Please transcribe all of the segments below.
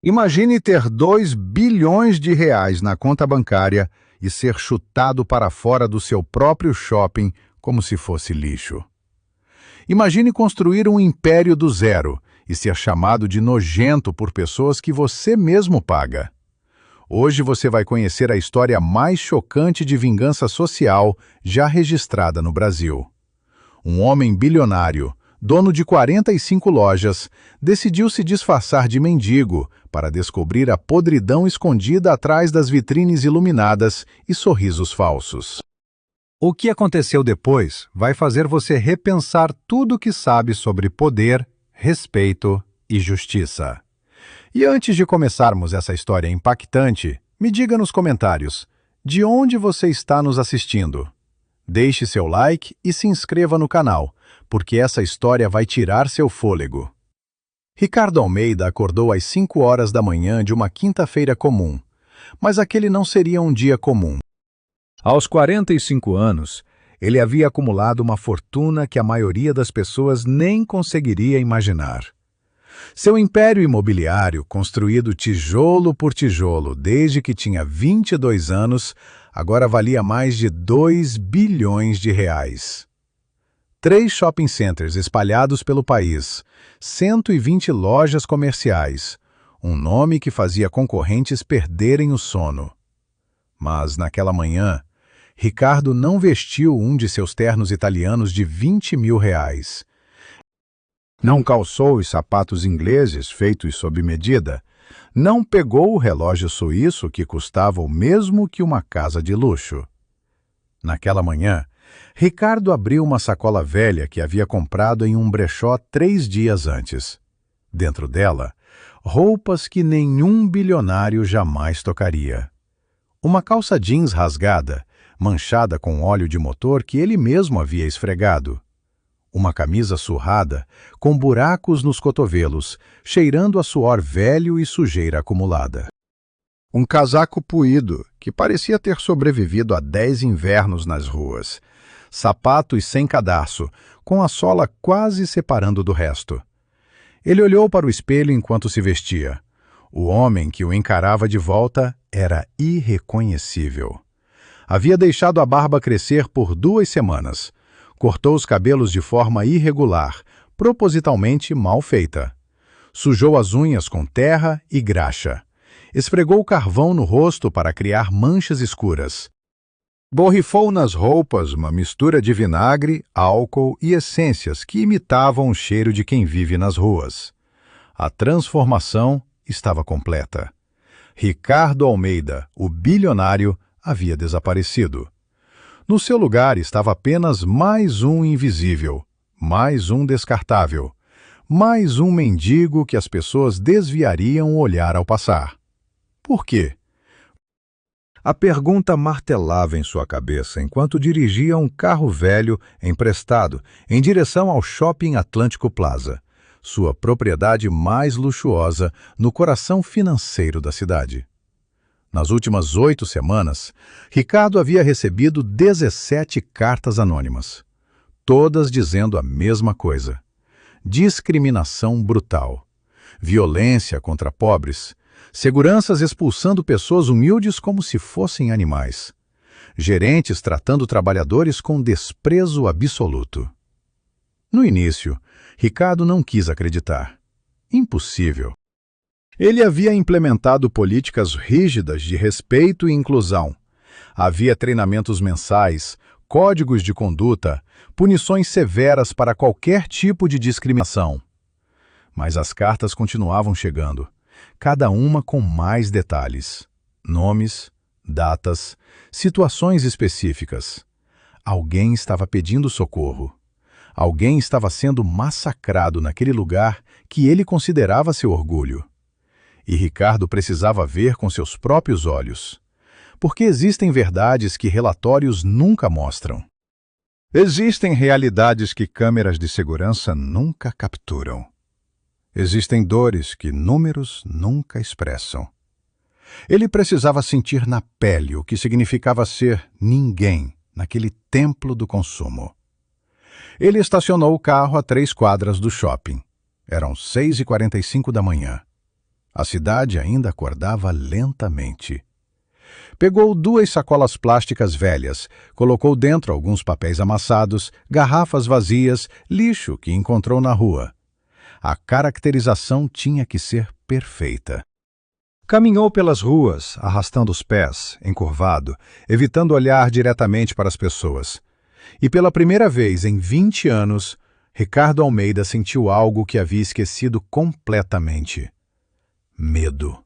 Imagine ter 2 bilhões de reais na conta bancária e ser chutado para fora do seu próprio shopping como se fosse lixo. Imagine construir um império do zero e ser chamado de nojento por pessoas que você mesmo paga. Hoje você vai conhecer a história mais chocante de vingança social já registrada no Brasil. Um homem bilionário, dono de 45 lojas, decidiu se disfarçar de mendigo para descobrir a podridão escondida atrás das vitrines iluminadas e sorrisos falsos. O que aconteceu depois vai fazer você repensar tudo o que sabe sobre poder, respeito e justiça. E antes de começarmos essa história impactante, me diga nos comentários, de onde você está nos assistindo? Deixe seu like e se inscreva no canal, porque essa história vai tirar seu fôlego. Ricardo Almeida acordou às 5 horas da manhã de uma quinta-feira comum, mas aquele não seria um dia comum. Aos 45 anos, ele havia acumulado uma fortuna que a maioria das pessoas nem conseguiria imaginar. Seu império imobiliário, construído tijolo por tijolo desde que tinha 22 anos, agora valia mais de 2 bilhões de reais. 3 shopping centers espalhados pelo país, 120 lojas comerciais, um nome que fazia concorrentes perderem o sono. Mas, naquela manhã, Ricardo não vestiu um de seus ternos italianos de 20 mil reais. Não calçou os sapatos ingleses feitos sob medida. Não pegou o relógio suíço que custava o mesmo que uma casa de luxo. Naquela manhã, Ricardo abriu uma sacola velha que havia comprado em um brechó 3 dias antes. Dentro dela, roupas que nenhum bilionário jamais tocaria. Uma calça jeans rasgada, manchada com óleo de motor que ele mesmo havia esfregado. Uma camisa surrada, com buracos nos cotovelos, cheirando a suor velho e sujeira acumulada. Um casaco puído, que parecia ter sobrevivido a 10 invernos nas ruas. Sapatos sem cadarço, com a sola quase separando do resto. Ele olhou para o espelho enquanto se vestia. O homem que o encarava de volta era irreconhecível. Havia deixado a barba crescer por 2 semanas. Cortou os cabelos de forma irregular, propositalmente mal feita. Sujou as unhas com terra e graxa. Esfregou carvão no rosto para criar manchas escuras. Borrifou nas roupas uma mistura de vinagre, álcool e essências que imitavam o cheiro de quem vive nas ruas. A transformação estava completa. Ricardo Almeida, o bilionário, havia desaparecido. No seu lugar estava apenas mais um invisível, mais um descartável, mais um mendigo que as pessoas desviariam o olhar ao passar. Por quê? A pergunta martelava em sua cabeça enquanto dirigia um carro velho emprestado em direção ao Shopping Atlântico Plaza, sua propriedade mais luxuosa no coração financeiro da cidade. Nas últimas 8 semanas, Ricardo havia recebido 17 cartas anônimas, todas dizendo a mesma coisa. Discriminação brutal, violência contra pobres, seguranças expulsando pessoas humildes como se fossem animais, gerentes tratando trabalhadores com desprezo absoluto. No início, Ricardo não quis acreditar. Impossível. Ele havia implementado políticas rígidas de respeito e inclusão. Havia treinamentos mensais, códigos de conduta, punições severas para qualquer tipo de discriminação. Mas as cartas continuavam chegando, cada uma com mais detalhes. Nomes, datas, situações específicas. Alguém estava pedindo socorro. Alguém estava sendo massacrado naquele lugar que ele considerava seu orgulho. E Ricardo precisava ver com seus próprios olhos. Porque existem verdades que relatórios nunca mostram. Existem realidades que câmeras de segurança nunca capturam. Existem dores que números nunca expressam. Ele precisava sentir na pele o que significava ser ninguém naquele templo do consumo. Ele estacionou o carro a 3 quadras do shopping. Eram 6h45 da manhã. A cidade ainda acordava lentamente. Pegou 2 sacolas plásticas velhas, colocou dentro alguns papéis amassados, garrafas vazias, lixo que encontrou na rua. A caracterização tinha que ser perfeita. Caminhou pelas ruas, arrastando os pés, encurvado, evitando olhar diretamente para as pessoas. E pela primeira vez em 20 anos, Ricardo Almeida sentiu algo que havia esquecido completamente. Medo.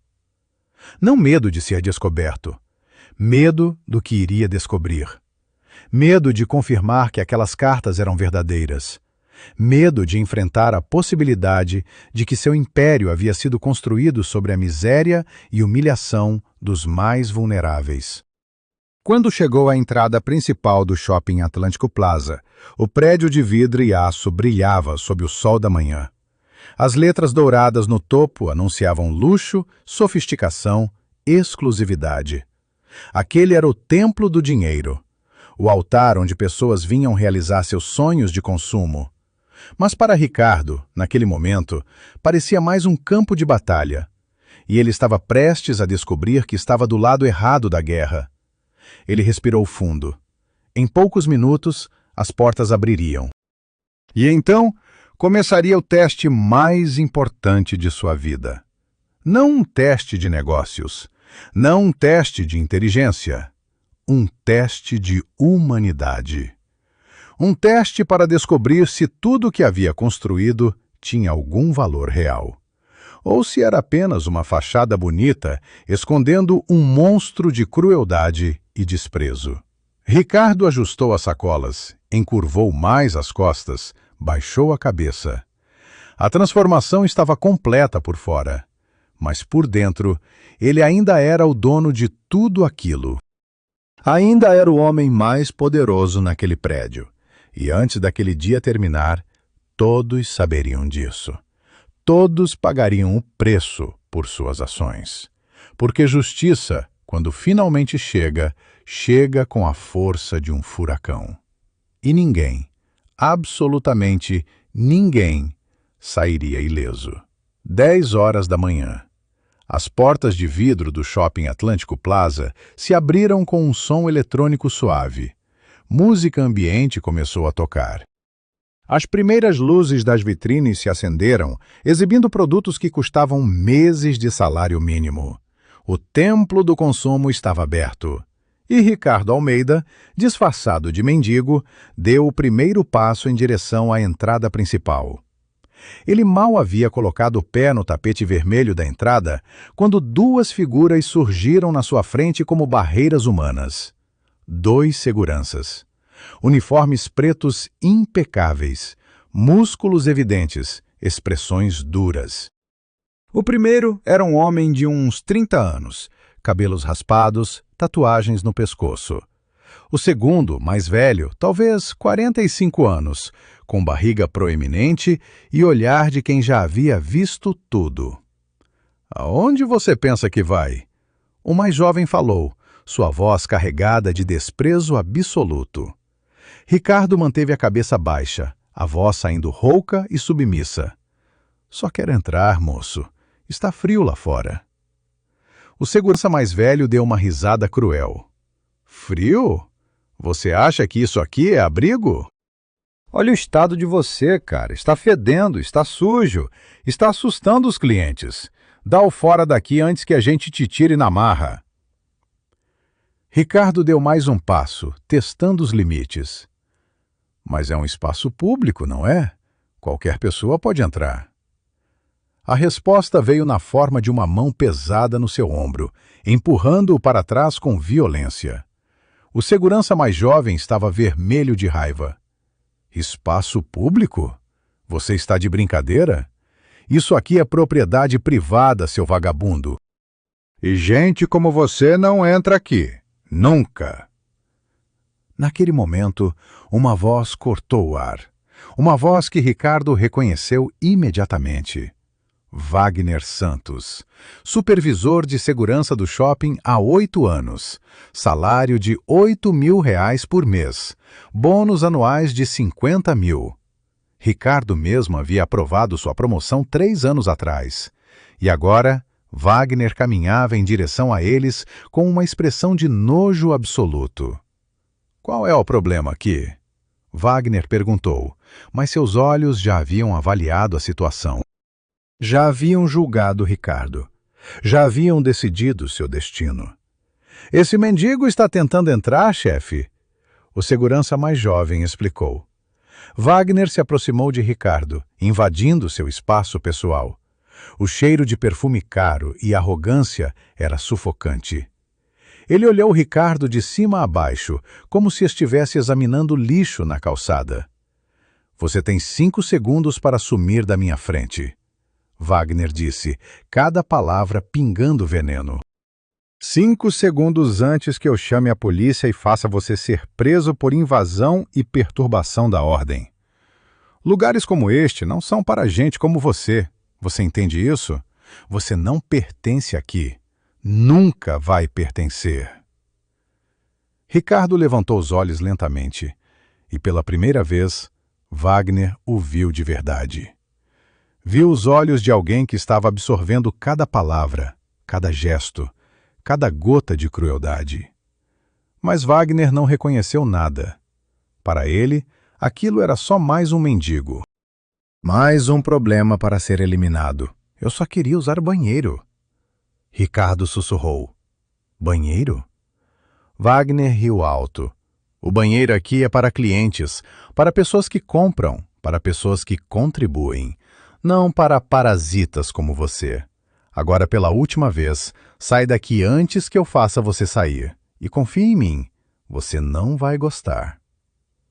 Não medo de ser descoberto. Medo do que iria descobrir. Medo de confirmar que aquelas cartas eram verdadeiras. Medo de enfrentar a possibilidade de que seu império havia sido construído sobre a miséria e humilhação dos mais vulneráveis. Quando chegou à entrada principal do Shopping Atlântico Plaza, o prédio de vidro e aço brilhava sob o sol da manhã. As letras douradas no topo anunciavam luxo, sofisticação, exclusividade. Aquele era o templo do dinheiro, o altar onde pessoas vinham realizar seus sonhos de consumo. Mas para Ricardo, naquele momento, parecia mais um campo de batalha. E ele estava prestes a descobrir que estava do lado errado da guerra. Ele respirou fundo. Em poucos minutos, as portas abririam. E então, começaria o teste mais importante de sua vida. Não um teste de negócios, não um teste de inteligência, um teste de humanidade. Um teste para descobrir se tudo o que havia construído tinha algum valor real. Ou se era apenas uma fachada bonita, escondendo um monstro de crueldade e desprezo. Ricardo ajustou as sacolas, encurvou mais as costas, baixou a cabeça. A transformação estava completa por fora, mas por dentro, ele ainda era o dono de tudo aquilo. Ainda era o homem mais poderoso naquele prédio. E antes daquele dia terminar, todos saberiam disso. Todos pagariam o preço por suas ações. Porque justiça, quando finalmente chega, chega com a força de um furacão. E ninguém, absolutamente ninguém, sairia ileso. 10 horas da manhã. As portas de vidro do Shopping Atlântico Plaza se abriram com um som eletrônico suave. Música ambiente começou a tocar. As primeiras luzes das vitrines se acenderam, exibindo produtos que custavam meses de salário mínimo. O templo do consumo estava aberto. E Ricardo Almeida, disfarçado de mendigo, deu o primeiro passo em direção à entrada principal. Ele mal havia colocado o pé no tapete vermelho da entrada quando 2 figuras surgiram na sua frente como barreiras humanas. 2 seguranças. Uniformes pretos impecáveis, músculos evidentes, expressões duras. O primeiro era um homem de uns 30 anos, cabelos raspados, tatuagens no pescoço. O segundo, mais velho, talvez 45 anos, com barriga proeminente e olhar de quem já havia visto tudo. "Aonde você pensa que vai?" O mais jovem falou, sua voz carregada de desprezo absoluto. Ricardo manteve a cabeça baixa, a voz saindo rouca e submissa. "Só quero entrar, moço. Está frio lá fora." O segurança mais velho deu uma risada cruel. "Frio? Você acha que isso aqui é abrigo?" "Olha o estado de você, cara. Está fedendo, está sujo, está assustando os clientes. Dá o fora daqui antes que a gente te tire na marra." Ricardo deu mais um passo, testando os limites. "Mas é um espaço público, não é? Qualquer pessoa pode entrar." A resposta veio na forma de uma mão pesada no seu ombro, empurrando-o para trás com violência. O segurança mais jovem estava vermelho de raiva. "Espaço público? Você está de brincadeira? Isso aqui é propriedade privada, seu vagabundo. E gente como você não entra aqui. Nunca." Naquele momento, uma voz cortou o ar. Uma voz que Ricardo reconheceu imediatamente. Wagner Santos, supervisor de segurança do shopping há 8 anos, salário de R$ 8.000 por mês, bônus anuais de 50 mil. Ricardo mesmo havia aprovado sua promoção 3 anos atrás. E agora, Wagner caminhava em direção a eles com uma expressão de nojo absoluto. "Qual é o problema aqui?" Wagner perguntou, mas seus olhos já haviam avaliado a situação. Já haviam julgado Ricardo. Já haviam decidido seu destino. "Esse mendigo está tentando entrar, chefe." O segurança mais jovem explicou. Wagner se aproximou de Ricardo, invadindo seu espaço pessoal. O cheiro de perfume caro e arrogância era sufocante. Ele olhou Ricardo de cima a baixo, como se estivesse examinando lixo na calçada. "Você tem 5 segundos para sumir da minha frente." Wagner disse, cada palavra pingando veneno. 5 segundos antes que eu chame a polícia e faça você ser preso por invasão e perturbação da ordem. Lugares como este não são para gente como você. Você entende isso? Você não pertence aqui. Nunca vai pertencer. Ricardo levantou os olhos lentamente e, pela primeira vez, Wagner o viu de verdade. Viu os olhos de alguém que estava absorvendo cada palavra, cada gesto, cada gota de crueldade. Mas Wagner não reconheceu nada. Para ele, aquilo era só mais um mendigo. Mais um problema para ser eliminado. Eu só queria usar banheiro. Ricardo sussurrou. Banheiro? Wagner riu alto. O banheiro aqui é para clientes, para pessoas que compram, para pessoas que contribuem, não para parasitas como você. Agora, pela última vez, sai daqui antes que eu faça você sair. E confie em mim, você não vai gostar.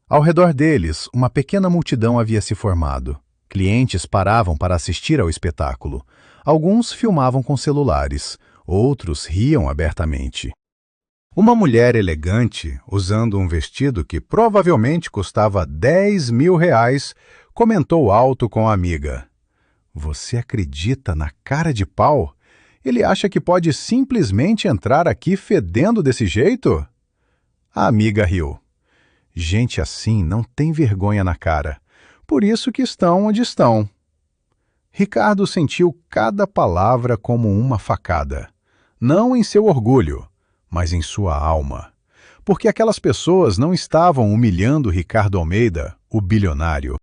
Ao redor deles, uma pequena multidão havia se formado. Clientes paravam para assistir ao espetáculo. Alguns filmavam com celulares, outros riam abertamente. Uma mulher elegante, usando um vestido que provavelmente custava 10 mil reais, comentou alto com a amiga. Você acredita na cara de pau? Ele acha que pode simplesmente entrar aqui fedendo desse jeito? A amiga riu. Gente assim não tem vergonha na cara. Por isso que estão onde estão. Ricardo sentiu cada palavra como uma facada. Não em seu orgulho, mas em sua alma. Porque aquelas pessoas não estavam humilhando Ricardo Almeida, o bilionário.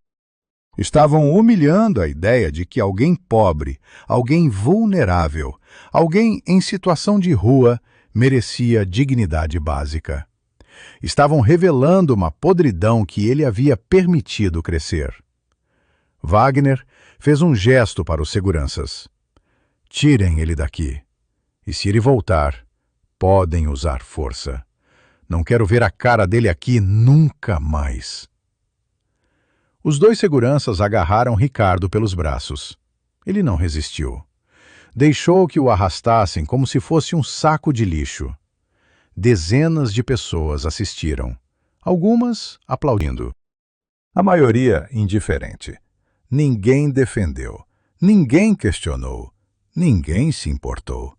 Estavam humilhando a ideia de que alguém pobre, alguém vulnerável, alguém em situação de rua merecia dignidade básica. Estavam revelando uma podridão que ele havia permitido crescer. Wagner fez um gesto para os seguranças. Tirem ele daqui. E se ele voltar, podem usar força. Não quero ver a cara dele aqui nunca mais. Os 2 seguranças agarraram Ricardo pelos braços. Ele não resistiu. Deixou que o arrastassem como se fosse um saco de lixo. Dezenas de pessoas assistiram, algumas aplaudindo. A maioria indiferente. Ninguém defendeu, ninguém questionou, ninguém se importou.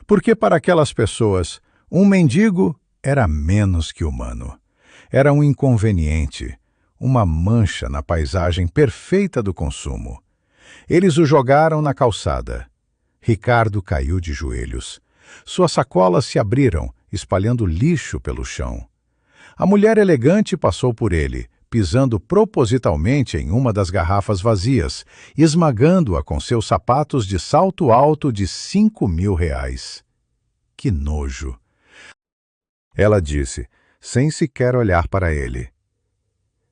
Porque para aquelas pessoas, um mendigo era menos que humano. Era um inconveniente, uma mancha na paisagem perfeita do consumo. Eles o jogaram na calçada. Ricardo caiu de joelhos. Suas sacolas se abriram, espalhando lixo pelo chão. A mulher elegante passou por ele, pisando propositalmente em uma das garrafas vazias, esmagando-a com seus sapatos de salto alto de 5 mil reais. Que nojo! Ela disse, sem sequer olhar para ele.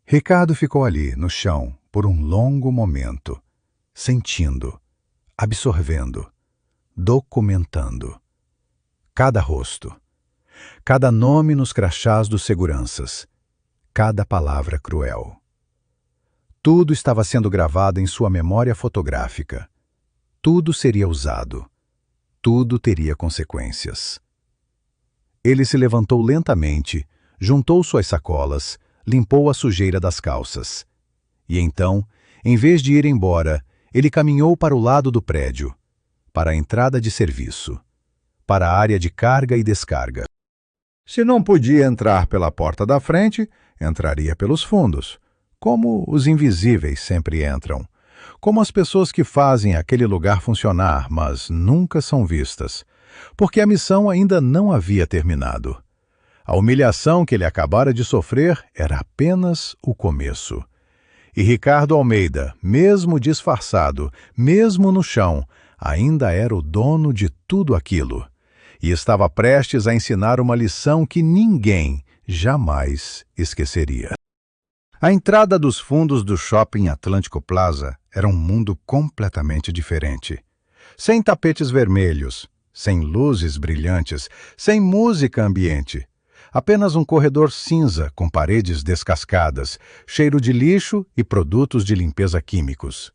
Ricardo ficou ali, no chão, por um longo momento, sentindo, absorvendo, documentando. Cada rosto, cada nome nos crachás dos seguranças, cada palavra cruel. Tudo estava sendo gravado em sua memória fotográfica. Tudo seria usado. Tudo teria consequências. Ele se levantou lentamente, juntou suas sacolas, limpou a sujeira das calças. E então, em vez de ir embora, ele caminhou para o lado do prédio, para a entrada de serviço, para a área de carga e descarga. Se não podia entrar pela porta da frente, entraria pelos fundos, como os invisíveis sempre entram, como as pessoas que fazem aquele lugar funcionar, mas nunca são vistas, porque a missão ainda não havia terminado. A humilhação que ele acabara de sofrer era apenas o começo. E Ricardo Almeida, mesmo disfarçado, mesmo no chão, ainda era o dono de tudo aquilo. E estava prestes a ensinar uma lição que ninguém jamais esqueceria. A entrada dos fundos do Shopping Atlântico Plaza era um mundo completamente diferente. Sem tapetes vermelhos, sem luzes brilhantes, sem música ambiente. Apenas um corredor cinza com paredes descascadas, cheiro de lixo e produtos de limpeza químicos.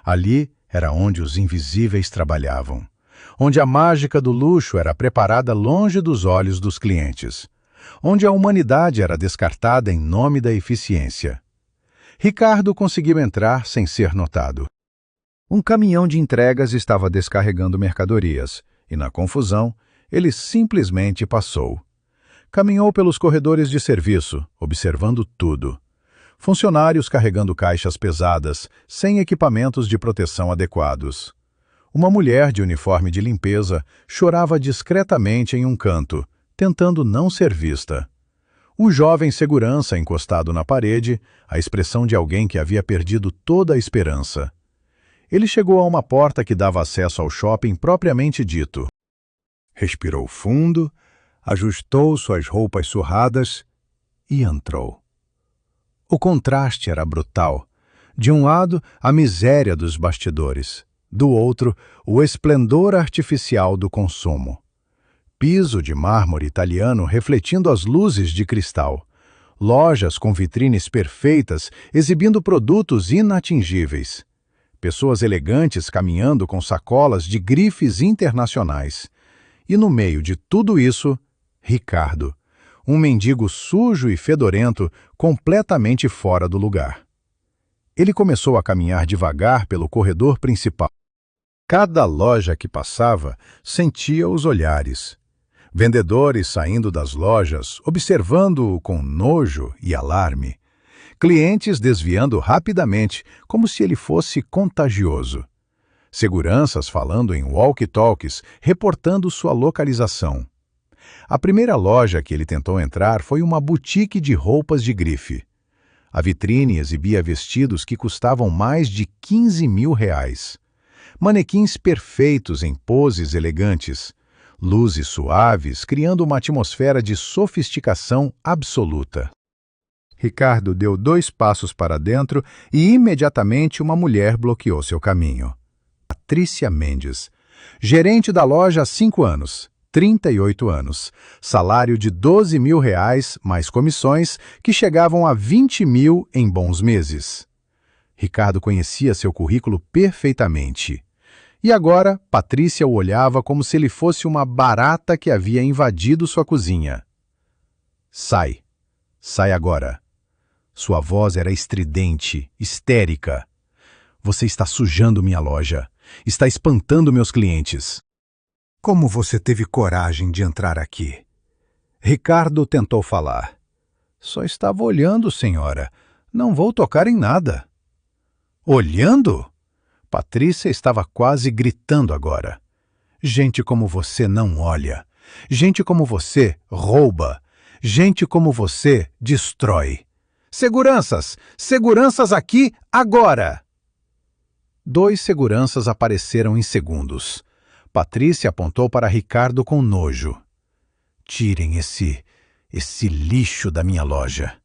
Ali era onde os invisíveis trabalhavam, onde a mágica do luxo era preparada longe dos olhos dos clientes, onde a humanidade era descartada em nome da eficiência. Ricardo conseguiu entrar sem ser notado. Um caminhão de entregas estava descarregando mercadorias, e na confusão, ele simplesmente passou. Caminhou pelos corredores de serviço, observando tudo. Funcionários carregando caixas pesadas, sem equipamentos de proteção adequados. Uma mulher de uniforme de limpeza chorava discretamente em um canto, tentando não ser vista. Um jovem segurança encostado na parede, a expressão de alguém que havia perdido toda a esperança. Ele chegou a uma porta que dava acesso ao shopping propriamente dito. Respirou fundo, ajustou suas roupas surradas e entrou. O contraste era brutal. De um lado, a miséria dos bastidores. Do outro, o esplendor artificial do consumo. Piso de mármore italiano refletindo as luzes de cristal. Lojas com vitrines perfeitas exibindo produtos inatingíveis. Pessoas elegantes caminhando com sacolas de grifes internacionais. E no meio de tudo isso, Ricardo, um mendigo sujo e fedorento, completamente fora do lugar. Ele começou a caminhar devagar pelo corredor principal. Cada loja que passava sentia os olhares. Vendedores saindo das lojas, observando-o com nojo e alarme. Clientes desviando rapidamente, como se ele fosse contagioso. Seguranças falando em walkie-talkies, reportando sua localização. A primeira loja que ele tentou entrar foi uma boutique de roupas de grife. A vitrine exibia vestidos que custavam mais de R$ 15.000. Manequins perfeitos em poses elegantes. Luzes suaves, criando uma atmosfera de sofisticação absoluta. Ricardo deu 2 passos para dentro e imediatamente uma mulher bloqueou seu caminho. Patrícia Mendes, gerente da loja há 5 anos, 38 anos, salário de R$ 12.000 mais comissões que chegavam a 20.000 em bons meses. Ricardo conhecia seu currículo perfeitamente. E agora, Patrícia o olhava como se ele fosse uma barata que havia invadido sua cozinha. Sai. Sai agora. Sua voz era estridente, histérica. Você está sujando minha loja. Está espantando meus clientes. Como você teve coragem de entrar aqui? Ricardo tentou falar. Só estava olhando, senhora. Não vou tocar em nada. Olhando? Patrícia estava quase gritando agora. Gente como você não olha. Gente como você rouba. Gente como você destrói. Seguranças! Seguranças aqui, agora! 2 seguranças apareceram em segundos. Patrícia apontou para Ricardo com nojo. Tirem esse lixo da minha loja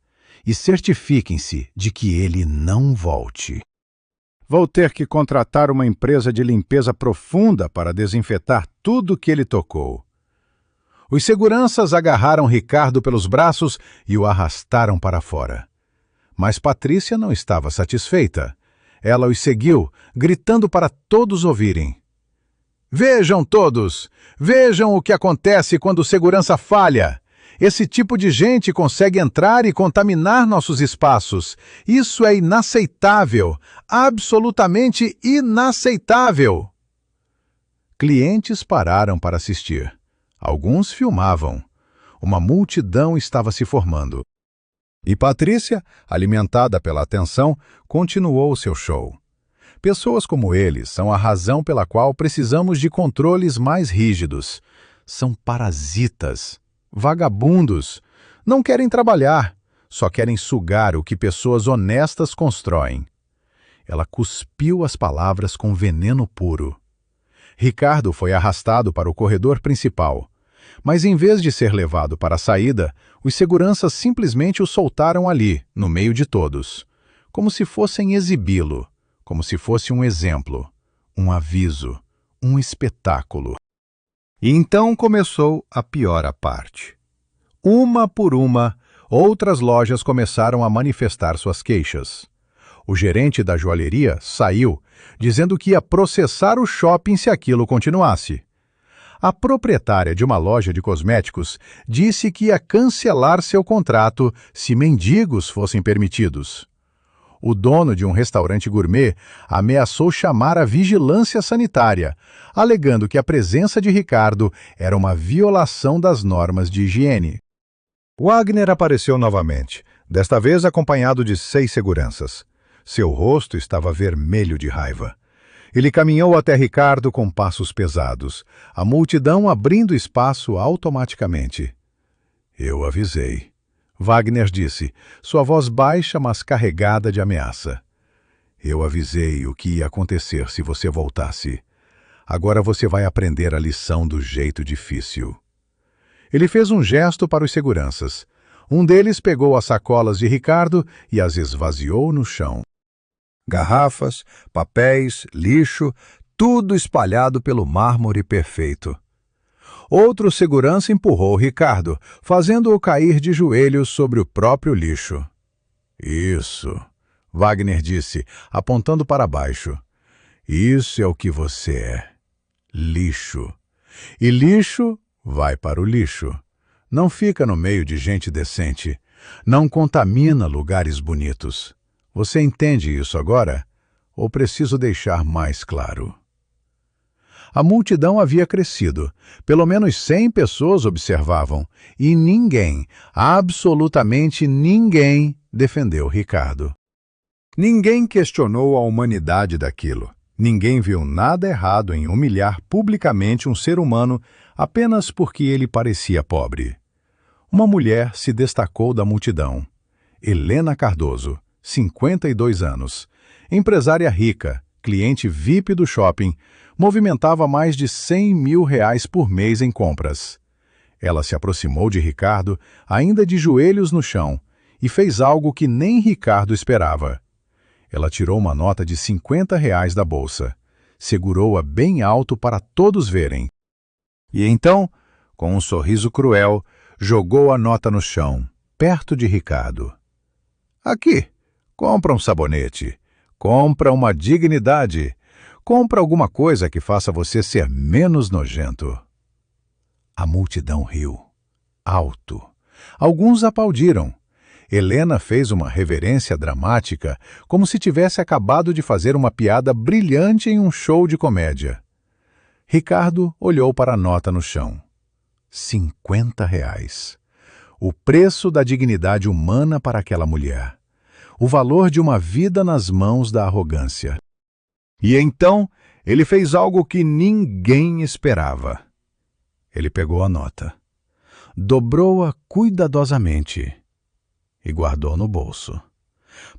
e certifiquem-se de que ele não volte. Vou ter que contratar uma empresa de limpeza profunda para desinfetar tudo que ele tocou. Os seguranças agarraram Ricardo pelos braços e o arrastaram para fora. Mas Patrícia não estava satisfeita. Ela os seguiu, gritando para todos ouvirem. Vejam todos! Vejam o que acontece quando o segurança falha! Esse tipo de gente consegue entrar e contaminar nossos espaços. Isso é inaceitável! Absolutamente inaceitável! Clientes pararam para assistir. Alguns filmavam. Uma multidão estava se formando. E Patrícia, alimentada pela atenção, continuou seu show. Pessoas como ele são a razão pela qual precisamos de controles mais rígidos. São parasitas, vagabundos, não querem trabalhar, só querem sugar o que pessoas honestas constroem. Ela cuspiu as palavras com veneno puro. Ricardo foi arrastado para o corredor principal, mas em vez de ser levado para a saída, os seguranças simplesmente o soltaram ali, no meio de todos, como se fossem exibi-lo, como se fosse um exemplo, um aviso, um espetáculo. E então começou a pior parte. Uma por uma, outras lojas começaram a manifestar suas queixas. O gerente da joalheria saiu, dizendo que ia processar o shopping se aquilo continuasse. A proprietária de uma loja de cosméticos disse que ia cancelar seu contrato se mendigos fossem permitidos. O dono de um restaurante gourmet ameaçou chamar a vigilância sanitária, alegando que a presença de Ricardo era uma violação das normas de higiene. Wagner apareceu novamente, desta vez acompanhado de 6 seguranças. Seu rosto estava vermelho de raiva. Ele caminhou até Ricardo com passos pesados, a multidão abrindo espaço automaticamente. Eu avisei. Wagner disse, sua voz baixa, mas carregada de ameaça. Eu avisei o que ia acontecer se você voltasse. Agora você vai aprender a lição do jeito difícil. Ele fez um gesto para os seguranças. Um deles pegou as sacolas de Ricardo e as esvaziou no chão. Garrafas, papéis, lixo, tudo espalhado pelo mármore perfeito. Outro segurança empurrou Ricardo, fazendo-o cair de joelhos sobre o próprio lixo. Isso, Wagner disse, apontando para baixo. Isso é o que você é. Lixo. E lixo vai para o lixo. Não fica no meio de gente decente. Não contamina lugares bonitos. Você entende isso agora? Ou preciso deixar mais claro? A multidão havia crescido. Pelo menos 100 pessoas observavam. E ninguém, absolutamente ninguém, defendeu Ricardo. Ninguém questionou a humanidade daquilo. Ninguém viu nada errado em humilhar publicamente um ser humano apenas porque ele parecia pobre. Uma mulher se destacou da multidão. Helena Cardoso, 52 anos, empresária rica, cliente VIP do shopping, movimentava mais de R$100 mil por mês em compras. Ela se aproximou de Ricardo, ainda de joelhos no chão, e fez algo que nem Ricardo esperava. Ela tirou uma nota de R$50 da bolsa, segurou-a bem alto para todos verem. E então, com um sorriso cruel, jogou a nota no chão, perto de Ricardo. Aqui, compra um sabonete, compra uma dignidade, compra alguma coisa que faça você ser menos nojento. A multidão riu, alto. Alguns aplaudiram. Helena fez uma reverência dramática, como se tivesse acabado de fazer uma piada brilhante em um show de comédia. Ricardo olhou para a nota no chão. R$50. O preço da dignidade humana para aquela mulher. O valor de uma vida nas mãos da arrogância. E então, ele fez algo que ninguém esperava. Ele pegou a nota, dobrou-a cuidadosamente e guardou no bolso.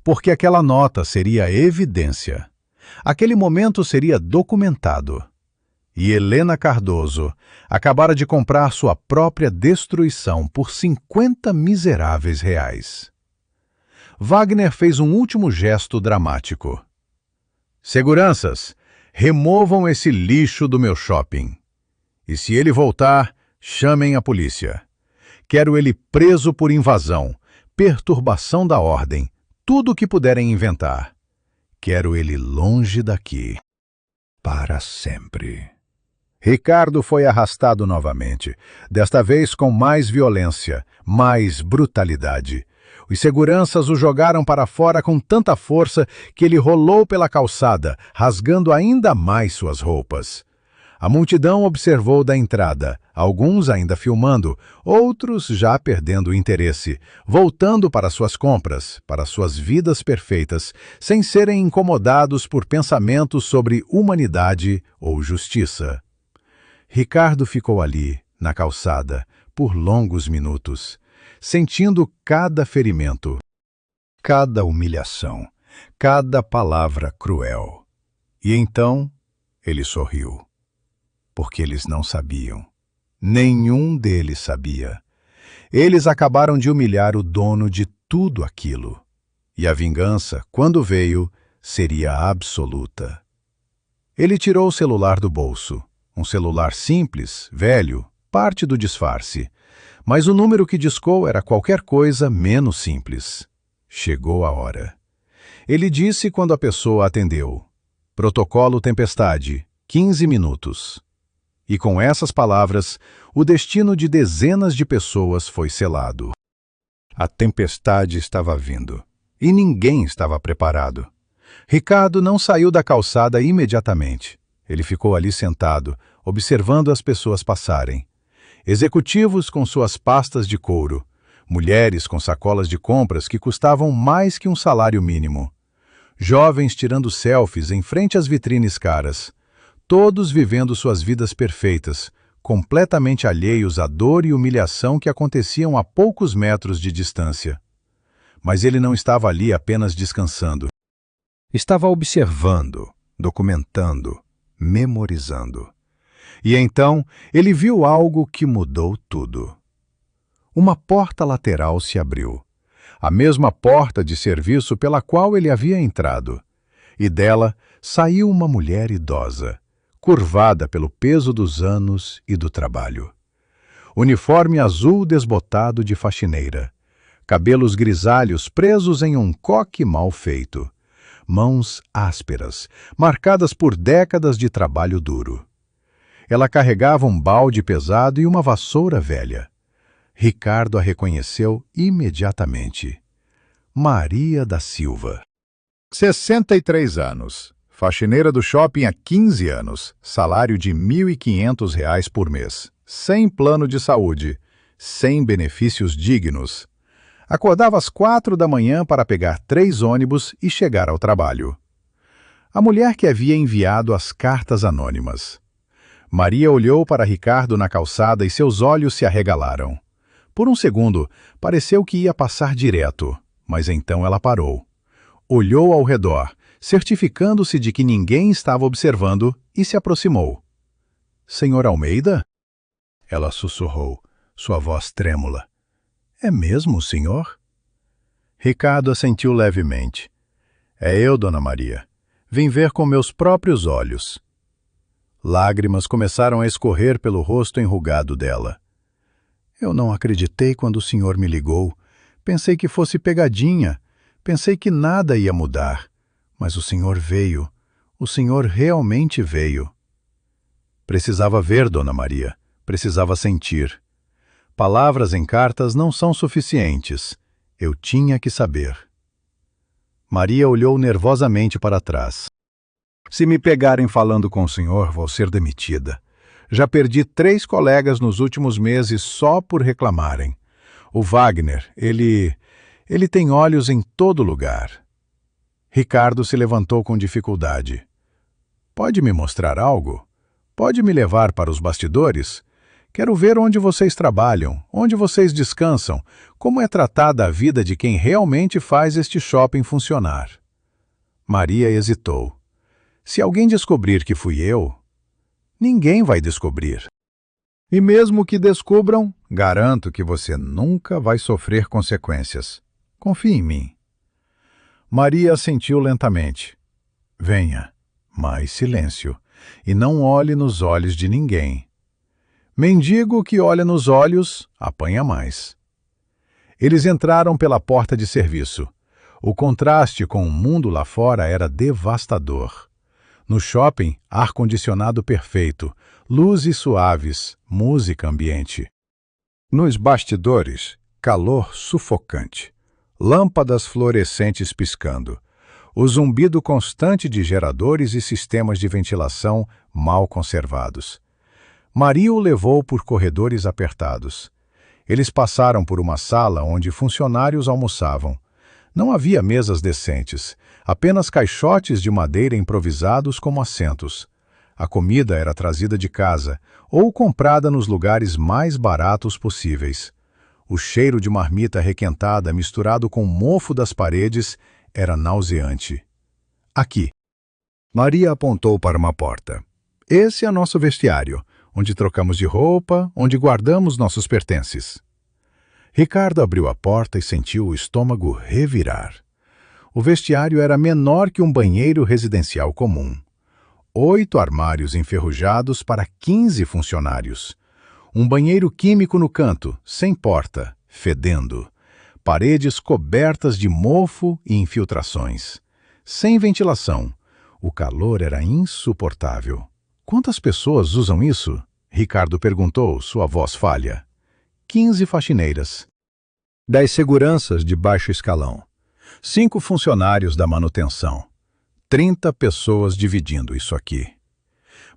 Porque aquela nota seria evidência. Aquele momento seria documentado. E Helena Cardoso acabara de comprar sua própria destruição por R$50 miseráveis. Wagner fez um último gesto dramático. Seguranças, removam esse lixo do meu shopping. E se ele voltar, chamem a polícia. Quero ele preso por invasão, perturbação da ordem, tudo o que puderem inventar. Quero ele longe daqui. Para sempre. Ricardo foi arrastado novamente, desta vez com mais violência, mais brutalidade. Os seguranças o jogaram para fora com tanta força que ele rolou pela calçada, rasgando ainda mais suas roupas. A multidão observou da entrada, alguns ainda filmando, outros já perdendo o interesse, voltando para suas compras, para suas vidas perfeitas, sem serem incomodados por pensamentos sobre humanidade ou justiça. Ricardo ficou ali, na calçada, por longos minutos, sentindo cada ferimento, cada humilhação, cada palavra cruel. E então ele sorriu. Porque eles não sabiam. Nenhum deles sabia. Eles acabaram de humilhar o dono de tudo aquilo. E a vingança, quando veio, seria absoluta. Ele tirou o celular do bolso. Um celular simples, velho, parte do disfarce. Mas o número que discou era qualquer coisa menos simples. Chegou a hora. Ele disse quando a pessoa atendeu. Protocolo Tempestade, 15 minutos. E com essas palavras, o destino de dezenas de pessoas foi selado. A tempestade estava vindo, e ninguém estava preparado. Ricardo não saiu da calçada imediatamente. Ele ficou ali sentado, observando as pessoas passarem. Executivos com suas pastas de couro, mulheres com sacolas de compras que custavam mais que um salário mínimo, jovens tirando selfies em frente às vitrines caras, todos vivendo suas vidas perfeitas, completamente alheios à dor e humilhação que aconteciam a poucos metros de distância. Mas ele não estava ali apenas descansando. Estava observando, documentando, memorizando. E então ele viu algo que mudou tudo. Uma porta lateral se abriu. A mesma porta de serviço pela qual ele havia entrado. E dela saiu uma mulher idosa, curvada pelo peso dos anos e do trabalho. Uniforme azul desbotado de faxineira, cabelos grisalhos presos em um coque mal feito, mãos ásperas, marcadas por décadas de trabalho duro. Ela carregava um balde pesado e uma vassoura velha. Ricardo a reconheceu imediatamente. Maria da Silva. 63 anos. Faxineira do shopping há 15 anos, salário de R$ 1.500 por mês, sem plano de saúde, sem benefícios dignos. Acordava às 4 da manhã para pegar 3 ônibus e chegar ao trabalho. A mulher que havia enviado as cartas anônimas. Maria olhou para Ricardo na calçada e seus olhos se arregalaram. Por um segundo, pareceu que ia passar direto, mas então ela parou. Olhou ao redor, certificando-se de que ninguém estava observando, e se aproximou. — Senhor Almeida? Ela sussurrou, sua voz trêmula. — É mesmo o senhor? Ricardo assentiu levemente. — É eu, Dona Maria. Vim ver com meus próprios olhos. Lágrimas começaram a escorrer pelo rosto enrugado dela. — Eu não acreditei quando o senhor me ligou. Pensei que fosse pegadinha. Pensei que nada ia mudar. Mas o senhor veio. O senhor realmente veio. Precisava ver, Dona Maria. Precisava sentir. Palavras em cartas não são suficientes. Eu tinha que saber. Maria olhou nervosamente para trás. Se me pegarem falando com o senhor, vou ser demitida. Já perdi 3 colegas nos últimos meses só por reclamarem. O Wagner, ele tem olhos em todo lugar. Ricardo se levantou com dificuldade. Pode me mostrar algo? Pode me levar para os bastidores? Quero ver onde vocês trabalham, onde vocês descansam, como é tratada a vida de quem realmente faz este shopping funcionar. Maria hesitou. Se alguém descobrir que fui eu, ninguém vai descobrir. E mesmo que descubram, garanto que você nunca vai sofrer consequências. Confie em mim. Maria assentiu lentamente. Venha, mais silêncio, e não olhe nos olhos de ninguém. Mendigo que olha nos olhos, apanha mais. Eles entraram pela porta de serviço. O contraste com o mundo lá fora era devastador. No shopping, ar-condicionado perfeito, luzes suaves, música ambiente. Nos bastidores, calor sufocante. Lâmpadas fluorescentes piscando. o zumbido constante de geradores e sistemas de ventilação mal conservados. Maria o levou por corredores apertados. Eles passaram por uma sala onde funcionários almoçavam. Não havia mesas decentes, apenas caixotes de madeira improvisados como assentos. A comida era trazida de casa ou comprada nos lugares mais baratos possíveis. O cheiro de marmita requentada misturado com o mofo das paredes era nauseante. Aqui. Maria apontou para uma porta. Esse é nosso vestiário, onde trocamos de roupa, onde guardamos nossos pertences. Ricardo abriu a porta e sentiu o estômago revirar. O vestiário era menor que um banheiro residencial comum. 8 armários enferrujados para 15 funcionários. Um banheiro químico no canto, sem porta, fedendo. Paredes cobertas de mofo e infiltrações. Sem ventilação. O calor era insuportável. Quantas pessoas usam isso? Ricardo perguntou, sua voz falha. 15 faxineiras. 10 seguranças de baixo escalão. 5 funcionários da manutenção. 30 pessoas dividindo isso aqui.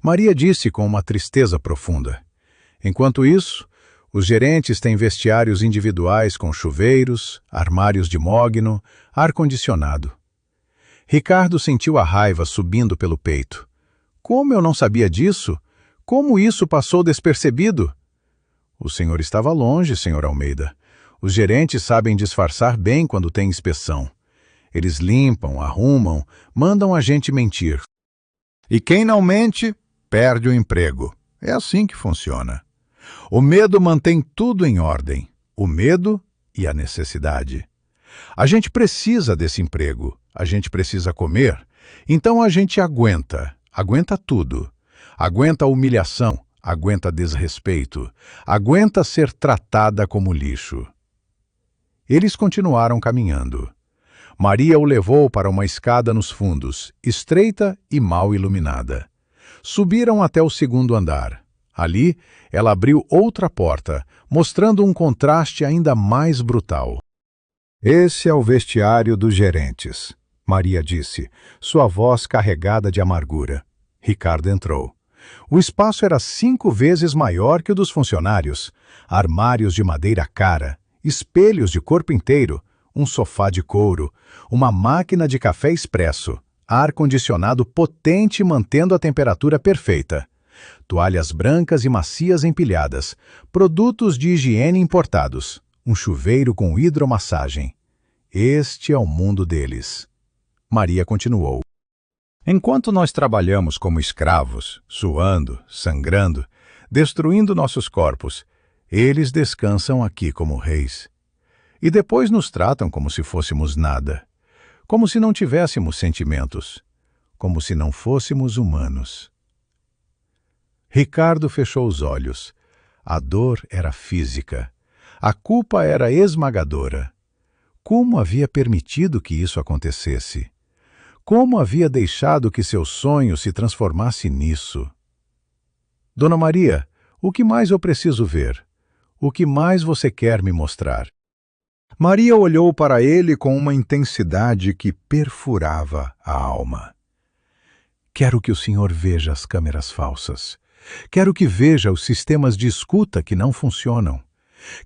Maria disse com uma tristeza profunda. Enquanto isso, os gerentes têm vestiários individuais com chuveiros, armários de mogno, ar-condicionado. Ricardo sentiu a raiva subindo pelo peito. Como eu não sabia disso? Como isso passou despercebido? O senhor estava longe, senhor Almeida. Os gerentes sabem disfarçar bem quando tem inspeção. Eles limpam, arrumam, mandam a gente mentir. E quem não mente, perde o emprego. É assim que funciona. O medo mantém tudo em ordem. O medo e a necessidade. A gente precisa desse emprego. A gente precisa comer. Então a gente aguenta. Aguenta tudo. Aguenta a humilhação. Aguenta desrespeito. Aguenta ser tratada como lixo. Eles continuaram caminhando. Maria o levou para uma escada nos fundos, estreita e mal iluminada. Subiram até o 2º andar. Ali, ela abriu outra porta, mostrando um contraste ainda mais brutal. Esse é o vestiário dos gerentes, Maria disse, sua voz carregada de amargura. Ricardo entrou. O espaço era 5 vezes maior que o dos funcionários. Armários de madeira cara, espelhos de corpo inteiro, um sofá de couro, uma máquina de café expresso, ar-condicionado potente mantendo a temperatura perfeita, toalhas brancas e macias empilhadas, produtos de higiene importados, um chuveiro com hidromassagem. Este é o mundo deles. Maria continuou. Enquanto nós trabalhamos como escravos, suando, sangrando, destruindo nossos corpos, eles descansam aqui como reis. E depois nos tratam como se fôssemos nada, como se não tivéssemos sentimentos, como se não fôssemos humanos. Ricardo fechou os olhos. A dor era física. A culpa era esmagadora. Como havia permitido que isso acontecesse? Como havia deixado que seu sonho se transformasse nisso? Dona Maria, o que mais eu preciso ver? O que mais você quer me mostrar? Maria olhou para ele com uma intensidade que perfurava a alma. Quero que o senhor veja as câmeras falsas. Quero que veja os sistemas de escuta que não funcionam.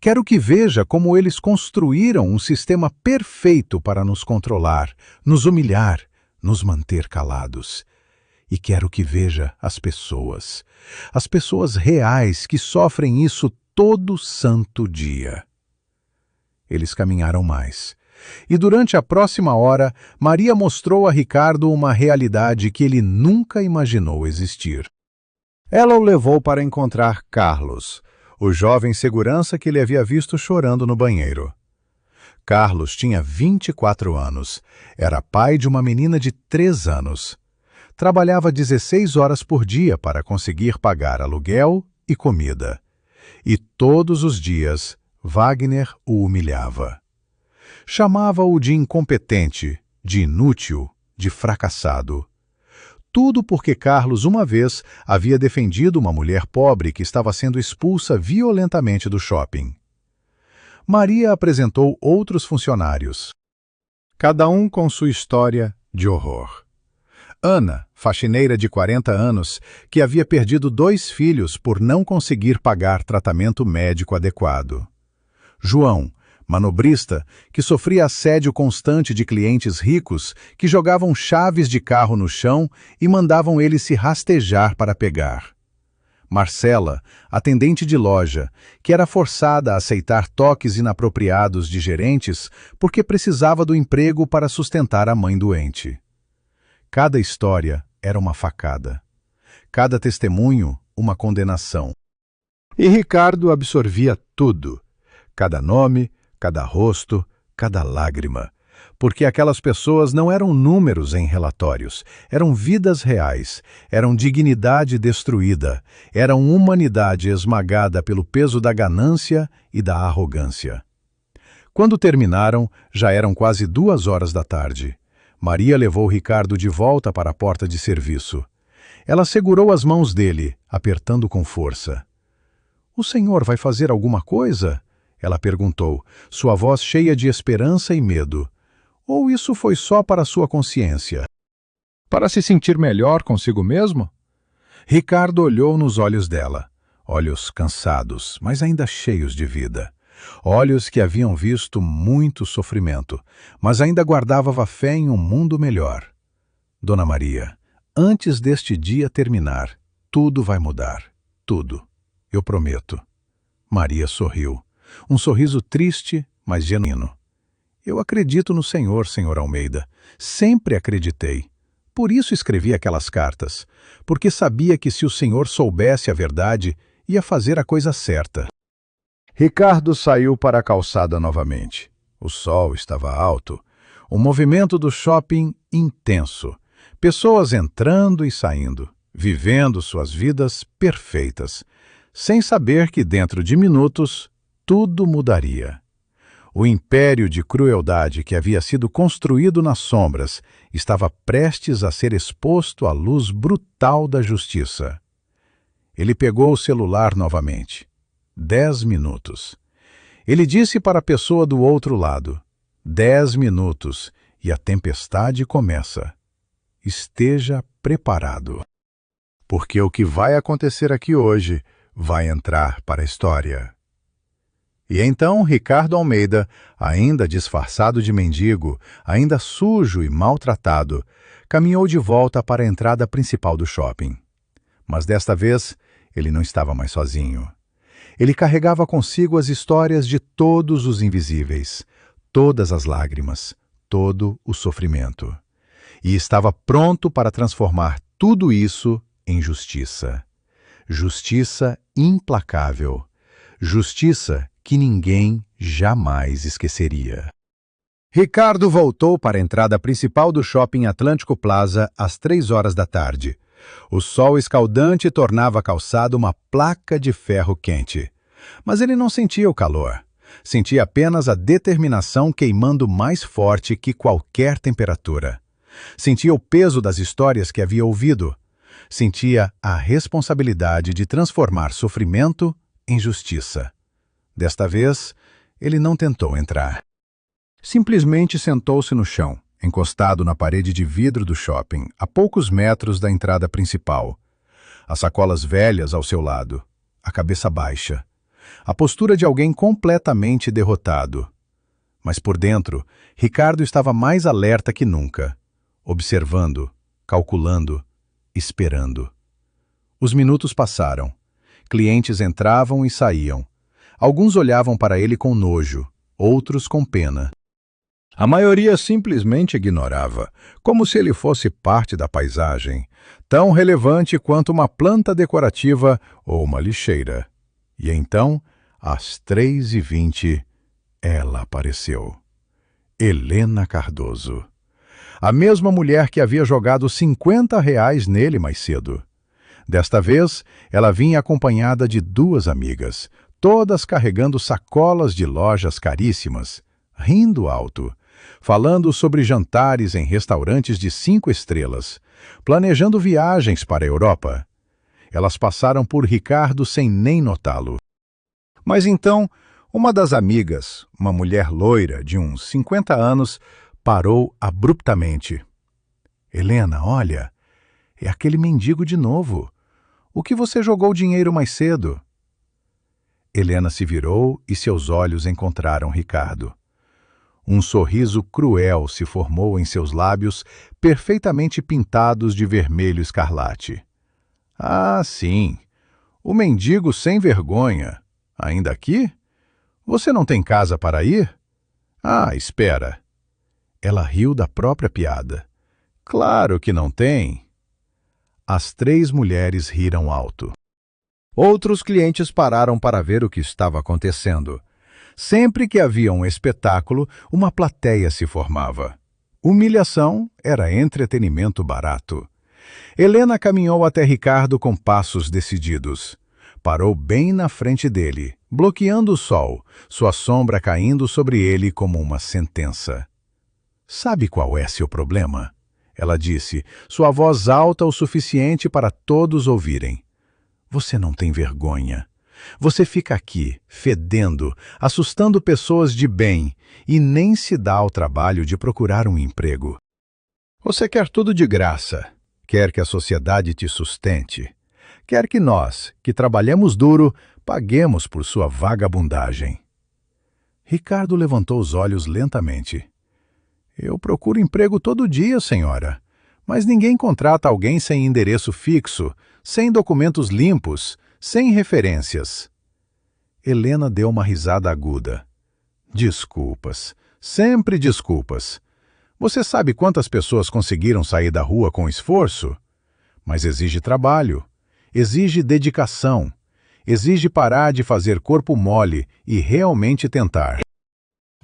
Quero que veja como eles construíram um sistema perfeito para nos controlar, nos humilhar, nos manter calados. E quero que veja as pessoas reais que sofrem isso todo santo dia. Eles caminharam mais. E durante a próxima hora, Maria mostrou a Ricardo uma realidade que ele nunca imaginou existir. Ela o levou para encontrar Carlos, o jovem segurança que ele havia visto chorando no banheiro. Carlos tinha 24 anos. Era pai de uma menina de 3 anos. Trabalhava 16 horas por dia para conseguir pagar aluguel e comida. E todos os dias, Wagner o humilhava. Chamava-o de incompetente, de inútil, de fracassado. Tudo porque Carlos uma vez havia defendido uma mulher pobre que estava sendo expulsa violentamente do shopping. Maria apresentou outros funcionários. Cada um com sua história de horror. Ana, faxineira de 40 anos, que havia perdido 2 filhos por não conseguir pagar tratamento médico adequado. João, manobrista, que sofria assédio constante de clientes ricos que jogavam chaves de carro no chão e mandavam ele se rastejar para pegar. Marcela, atendente de loja, que era forçada a aceitar toques inapropriados de gerentes porque precisava do emprego para sustentar a mãe doente. Cada história era uma facada. Cada testemunho, uma condenação. E Ricardo absorvia tudo. Cada nome, cada rosto, cada lágrima. Porque aquelas pessoas não eram números em relatórios, eram vidas reais, eram dignidade destruída, eram humanidade esmagada pelo peso da ganância e da arrogância. Quando terminaram, já eram quase 2 horas da tarde. Maria levou Ricardo de volta para a porta de serviço. Ela segurou as mãos dele, apertando com força. "O senhor vai fazer alguma coisa?" Ela perguntou, sua voz cheia de esperança e medo. "Ou isso foi só para sua consciência?" "Para se sentir melhor consigo mesmo?" Ricardo olhou nos olhos dela, olhos cansados, mas ainda cheios de vida. Olhos que haviam visto muito sofrimento, mas ainda guardava fé em um mundo melhor. "Dona Maria, antes deste dia terminar, tudo vai mudar. Tudo. Eu prometo." Maria sorriu. Um sorriso triste, mas genuíno. "Eu acredito no senhor, senhor Almeida. Sempre acreditei. Por isso escrevi aquelas cartas, porque sabia que se o senhor soubesse a verdade, ia fazer a coisa certa." Ricardo saiu para a calçada novamente. O sol estava alto. O movimento do shopping intenso. Pessoas entrando e saindo, vivendo suas vidas perfeitas, sem saber que dentro de minutos tudo mudaria. O império de crueldade que havia sido construído nas sombras estava prestes a ser exposto à luz brutal da justiça. Ele pegou o celular novamente. 10 minutos. Ele disse para a pessoa do outro lado: 10 minutos e a tempestade começa. Esteja preparado. Porque o que vai acontecer aqui hoje vai entrar para a história. E então Ricardo Almeida, ainda disfarçado de mendigo, ainda sujo e maltratado, caminhou de volta para a entrada principal do shopping. Mas desta vez ele não estava mais sozinho. Ele carregava consigo as histórias de todos os invisíveis, todas as lágrimas, todo o sofrimento. E estava pronto para transformar tudo isso em justiça. Justiça implacável. Justiça que ninguém jamais esqueceria. Ricardo voltou para a entrada principal do Shopping Atlântico Plaza às 3 horas da tarde. O sol escaldante tornava a calçada uma placa de ferro quente. Mas ele não sentia o calor. Sentia apenas a determinação queimando mais forte que qualquer temperatura. Sentia o peso das histórias que havia ouvido. Sentia a responsabilidade de transformar sofrimento em justiça. Desta vez, ele não tentou entrar. Simplesmente sentou-se no chão, encostado na parede de vidro do shopping, a poucos metros da entrada principal. As sacolas velhas ao seu lado, a cabeça baixa. A postura de alguém completamente derrotado. Mas por dentro, Ricardo estava mais alerta que nunca, observando, calculando, esperando. Os minutos passaram. Clientes entravam e saíam. Alguns olhavam para ele com nojo, outros com pena. A maioria simplesmente ignorava, como se ele fosse parte da paisagem, tão relevante quanto uma planta decorativa ou uma lixeira. E então, às 3h20, ela apareceu. Helena Cardoso. A mesma mulher que havia jogado R$ 50 nele mais cedo. Desta vez, ela vinha acompanhada de 2 amigas, todas carregando sacolas de lojas caríssimas, rindo alto, falando sobre jantares em restaurantes de 5 estrelas, planejando viagens para a Europa. Elas passaram por Ricardo sem nem notá-lo. Mas então, uma das amigas, uma mulher loira de uns 50 anos, parou abruptamente. Helena, olha, é aquele mendigo de novo. O que você jogou o dinheiro mais cedo? Helena se virou e seus olhos encontraram Ricardo. Um sorriso cruel se formou em seus lábios, perfeitamente pintados de vermelho escarlate. Ah, sim, o mendigo sem vergonha. Ainda aqui? Você não tem casa para ir? Ah, espera. Ela riu da própria piada. Claro que não tem. As três mulheres riram alto. Outros clientes pararam para ver o que estava acontecendo. Sempre que havia um espetáculo, uma plateia se formava. Humilhação era entretenimento barato. Helena caminhou até Ricardo com passos decididos. Parou bem na frente dele, bloqueando o sol, sua sombra caindo sobre ele como uma sentença. Sabe qual é seu problema? Ela disse, sua voz alta o suficiente para todos ouvirem. Você não tem vergonha. Você fica aqui, fedendo, assustando pessoas de bem e nem se dá ao trabalho de procurar um emprego. Você quer tudo de graça. Quer que a sociedade te sustente. Quer que nós, que trabalhamos duro, paguemos por sua vagabundagem. Ricardo levantou os olhos lentamente. Eu procuro emprego todo dia, senhora. Mas ninguém contrata alguém sem endereço fixo, sem documentos limpos, sem referências. Helena deu uma risada aguda. Desculpas, sempre desculpas. Você sabe quantas pessoas conseguiram sair da rua com esforço? Mas exige trabalho, exige dedicação, exige parar de fazer corpo mole e realmente tentar.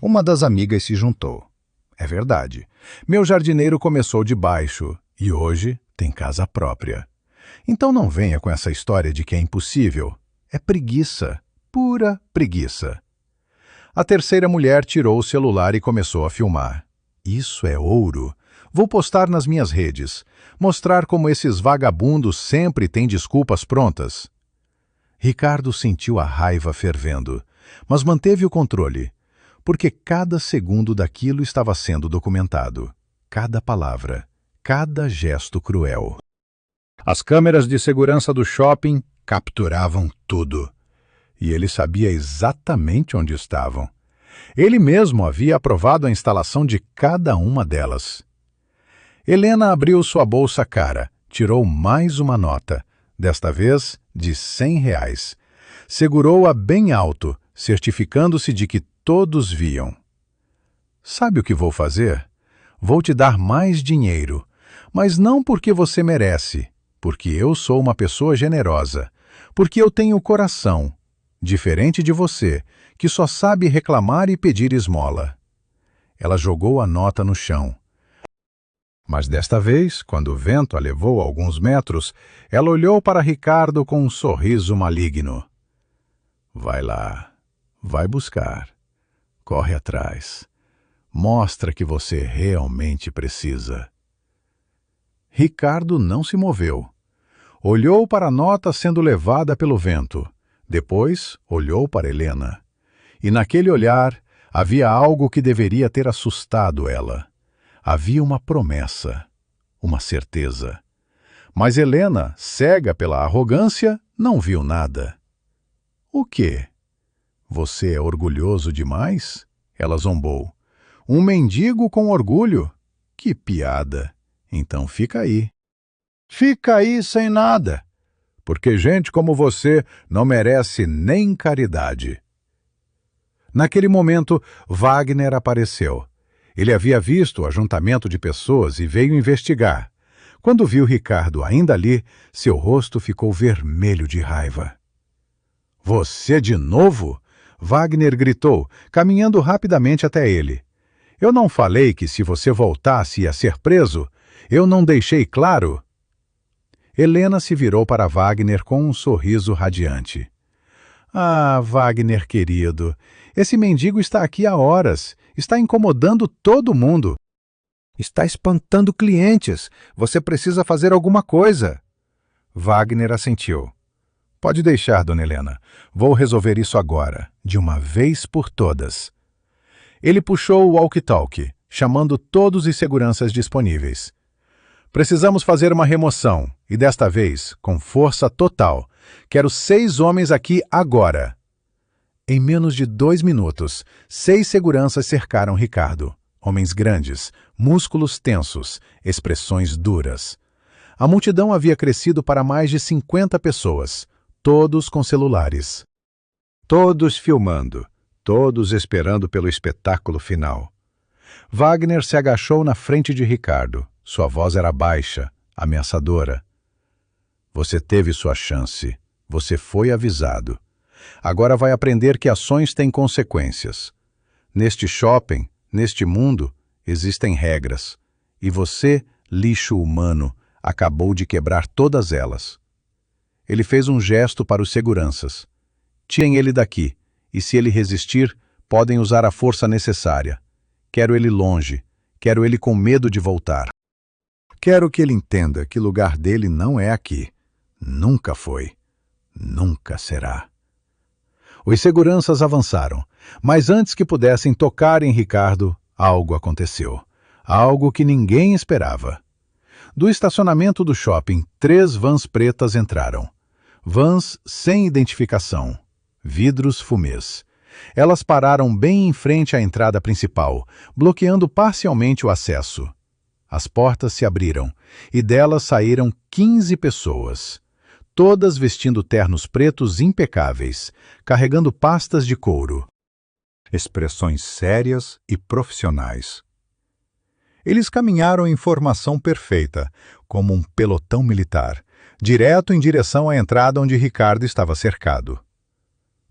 Uma das amigas se juntou. É verdade. Meu jardineiro começou de baixo e hoje tem casa própria. Então não venha com essa história de que é impossível. É preguiça, pura preguiça. A terceira mulher tirou o celular e começou a filmar. Isso é ouro. Vou postar nas minhas redes, mostrar como esses vagabundos sempre têm desculpas prontas. Ricardo sentiu a raiva fervendo, mas manteve o controle, porque cada segundo daquilo estava sendo documentado, cada palavra, cada gesto cruel. As câmeras de segurança do shopping capturavam tudo, e ele sabia exatamente onde estavam. Ele mesmo havia aprovado a instalação de cada uma delas. Helena abriu sua bolsa cara, tirou mais uma nota, desta vez de R$ 100. Segurou-a bem alto, certificando-se de que todos viam. Sabe o que vou fazer? Vou te dar mais dinheiro, mas não porque você merece, porque eu sou uma pessoa generosa, porque eu tenho coração, diferente de você, que só sabe reclamar e pedir esmola. Ela jogou a nota no chão. Mas desta vez, quando o vento a levou alguns metros, ela olhou para Ricardo com um sorriso maligno. Vai lá, vai buscar, corre atrás, mostra que você realmente precisa. Ricardo não se moveu. Olhou para a nota sendo levada pelo vento. Depois, olhou para Helena. E naquele olhar, havia algo que deveria ter assustado ela. Havia uma promessa, uma certeza. Mas Helena, cega pela arrogância, não viu nada. O quê? Você é orgulhoso demais? Ela zombou. Um mendigo com orgulho? Que piada! Então fica aí. Fica aí sem nada, porque gente como você não merece nem caridade. Naquele momento, Wagner apareceu. Ele havia visto o ajuntamento de pessoas e veio investigar. Quando viu Ricardo ainda ali, seu rosto ficou vermelho de raiva. — Você de novo? Wagner gritou, caminhando rapidamente até ele. — Eu não falei que se você voltasse ia ser preso? Eu não deixei claro? Helena se virou para Wagner com um sorriso radiante. — Ah, Wagner querido, esse mendigo está aqui há horas, está incomodando todo mundo. Está espantando clientes, você precisa fazer alguma coisa. Wagner assentiu. — Pode deixar, dona Helena, vou resolver isso agora, de uma vez por todas. Ele puxou o walkie-talkie, chamando todos os seguranças disponíveis. Precisamos fazer uma remoção, e desta vez, com força total. Quero 6 homens aqui agora. Em menos de 2 minutos, 6 seguranças cercaram Ricardo. Homens grandes, músculos tensos, expressões duras. A multidão havia crescido para mais de 50 pessoas, todos com celulares. Todos filmando, todos esperando pelo espetáculo final. Wagner se agachou na frente de Ricardo. Sua voz era baixa, ameaçadora. Você teve sua chance. Você foi avisado. Agora vai aprender que ações têm consequências. Neste shopping, neste mundo, existem regras. E você, lixo humano, acabou de quebrar todas elas. Ele fez um gesto para os seguranças. Tirem ele daqui, e se ele resistir, podem usar a força necessária. Quero ele longe. Quero ele com medo de voltar. Quero que ele entenda que o lugar dele não é aqui. Nunca foi. Nunca será. Os seguranças avançaram, mas antes que pudessem tocar em Ricardo, algo aconteceu. Algo que ninguém esperava. Do estacionamento do shopping, 3 vans pretas entraram. Vans sem identificação. Vidros fumês. Elas pararam bem em frente à entrada principal, bloqueando parcialmente o acesso. As portas se abriram, e delas saíram 15 pessoas. Todas vestindo ternos pretos impecáveis, carregando pastas de couro. Expressões sérias e profissionais. Eles caminharam em formação perfeita, como um pelotão militar, direto em direção à entrada onde Ricardo estava cercado.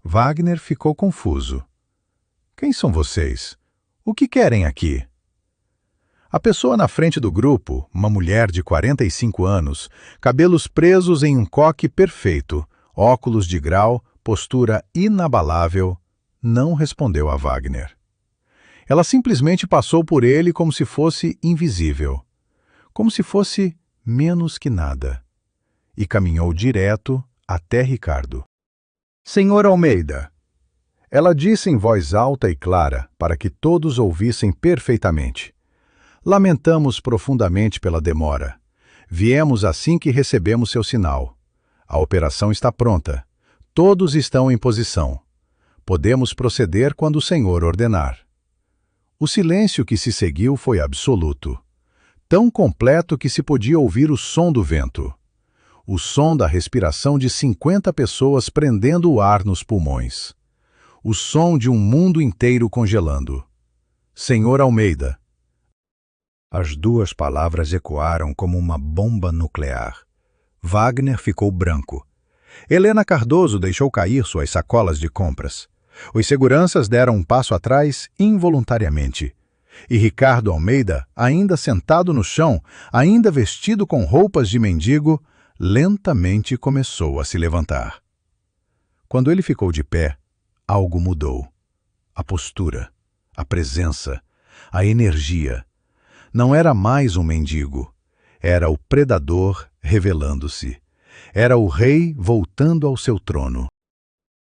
Wagner ficou confuso. Quem são vocês? O que querem aqui? A pessoa na frente do grupo, uma mulher de 45 anos, cabelos presos em um coque perfeito, óculos de grau, postura inabalável, não respondeu a Wagner. Ela simplesmente passou por ele como se fosse invisível, como se fosse menos que nada, e caminhou direto até Ricardo. Senhor Almeida, ela disse em voz alta e clara para que todos ouvissem perfeitamente. Lamentamos profundamente pela demora. Viemos assim que recebemos seu sinal. A operação está pronta. Todos estão em posição. Podemos proceder quando o senhor ordenar. O silêncio que se seguiu foi absoluto. Tão completo que se podia ouvir o som do vento. O som da respiração de 50 pessoas prendendo o ar nos pulmões. O som de um mundo inteiro congelando. Senhor Almeida. As 2 palavras ecoaram como uma bomba nuclear. Wagner ficou branco. Helena Cardoso deixou cair suas sacolas de compras. Os seguranças deram um passo atrás involuntariamente. E Ricardo Almeida, ainda sentado no chão, ainda vestido com roupas de mendigo, lentamente começou a se levantar. Quando ele ficou de pé, algo mudou. A postura, a presença, a energia. Não era mais um mendigo. Era o predador revelando-se. Era o rei voltando ao seu trono.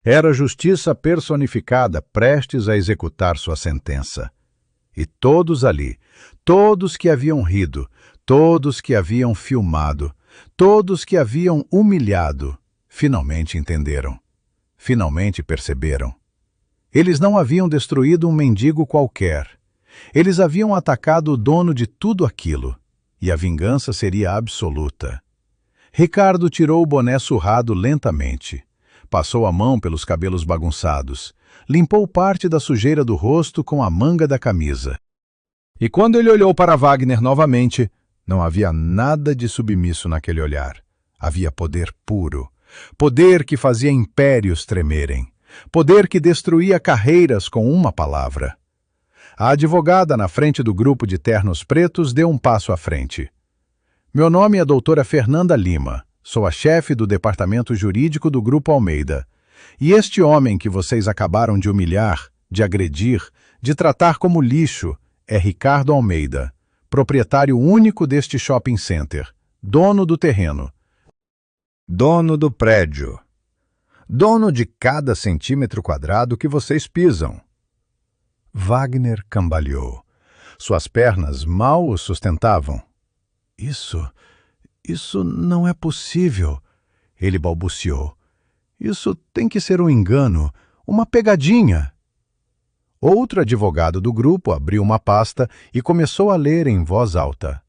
Era a justiça personificada prestes a executar sua sentença. E todos ali, todos que haviam rido, todos que haviam filmado, todos que haviam humilhado, finalmente entenderam. Finalmente perceberam. Eles não haviam destruído um mendigo qualquer. Eles haviam atacado o dono de tudo aquilo, e a vingança seria absoluta. Ricardo tirou o boné surrado lentamente. Passou a mão pelos cabelos bagunçados. Limpou parte da sujeira do rosto com a manga da camisa. E quando ele olhou para Wagner novamente, não havia nada de submisso naquele olhar. Havia poder puro. Poder que fazia impérios tremerem. Poder que destruía carreiras com uma palavra. A advogada na frente do grupo de ternos pretos deu um passo à frente. Meu nome é doutora Fernanda Lima. Sou a chefe do departamento jurídico do Grupo Almeida. E este homem que vocês acabaram de humilhar, de agredir, de tratar como lixo, é Ricardo Almeida, proprietário único deste shopping center, dono do terreno, dono do prédio, dono de cada centímetro quadrado que vocês pisam. Wagner cambaleou. Suas pernas mal o sustentavam. Isso não é possível, ele balbuciou. Isso tem que ser um engano, uma pegadinha. Outro advogado do grupo abriu uma pasta e começou a ler em voz alta.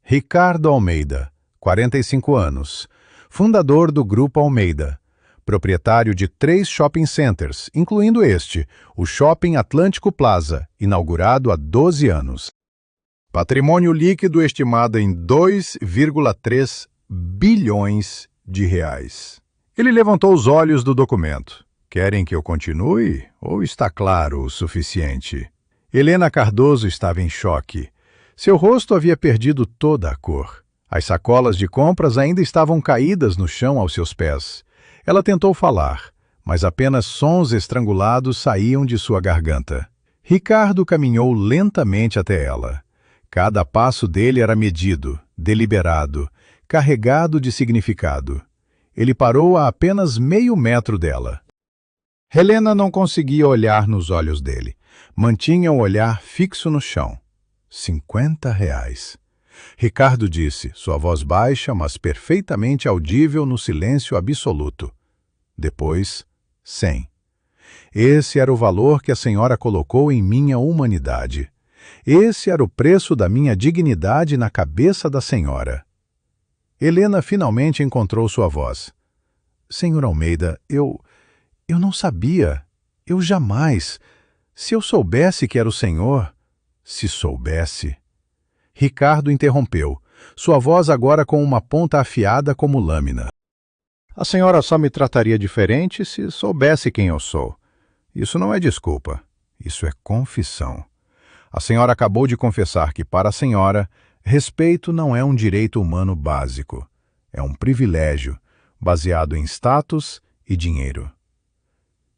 Ricardo Almeida, 45 anos, fundador do Grupo Almeida, proprietário de 3 shopping centers, incluindo este, o Shopping Atlântico Plaza, inaugurado há 12 anos. Patrimônio líquido estimado em 2,3 bilhões de reais. Ele levantou os olhos do documento. Querem que eu continue ou está claro o suficiente? Helena Cardoso estava em choque. Seu rosto havia perdido toda a cor. As sacolas de compras ainda estavam caídas no chão aos seus pés. Ela tentou falar, mas apenas sons estrangulados saíam de sua garganta. Ricardo caminhou lentamente até ela. Cada passo dele era medido, deliberado, carregado de significado. Ele parou a apenas meio metro dela. Helena não conseguia olhar nos olhos dele. Mantinha o olhar fixo no chão. 50 reais. Ricardo disse, sua voz baixa, mas perfeitamente audível no silêncio absoluto. Depois, 100. Esse era o valor que a senhora colocou em minha humanidade. Esse era o preço da minha dignidade na cabeça da senhora. Helena finalmente encontrou sua voz. Senhor Almeida, eu não sabia. Eu jamais. Se eu soubesse que era o senhor... Se soubesse... Ricardo interrompeu, sua voz agora com uma ponta afiada como lâmina. A senhora só me trataria diferente se soubesse quem eu sou. Isso não é desculpa. Isso é confissão. A senhora acabou de confessar que, para a senhora, respeito não é um direito humano básico. É um privilégio, baseado em status e dinheiro.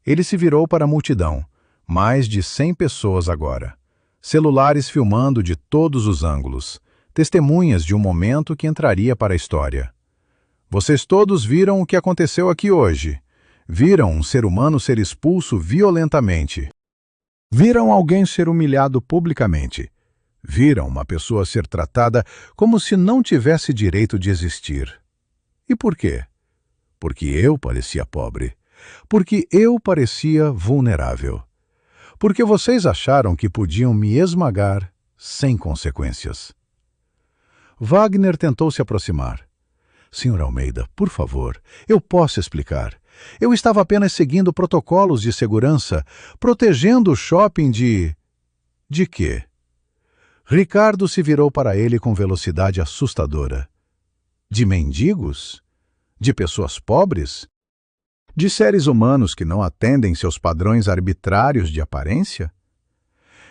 Ele se virou para a multidão, mais de 100 pessoas agora. Celulares filmando de todos os ângulos, testemunhas de um momento que entraria para a história. Vocês todos viram o que aconteceu aqui hoje. Viram um ser humano ser expulso violentamente. Viram alguém ser humilhado publicamente. Viram uma pessoa ser tratada como se não tivesse direito de existir. E por quê? Porque eu parecia pobre. Porque eu parecia vulnerável. Porque vocês acharam que podiam me esmagar sem consequências. Wagner tentou se aproximar. Senhor Almeida, por favor, eu posso explicar. Eu estava apenas seguindo protocolos de segurança, protegendo o shopping de... De quê? Ricardo se virou para ele com velocidade assustadora. De mendigos? De pessoas pobres? De seres humanos que não atendem seus padrões arbitrários de aparência?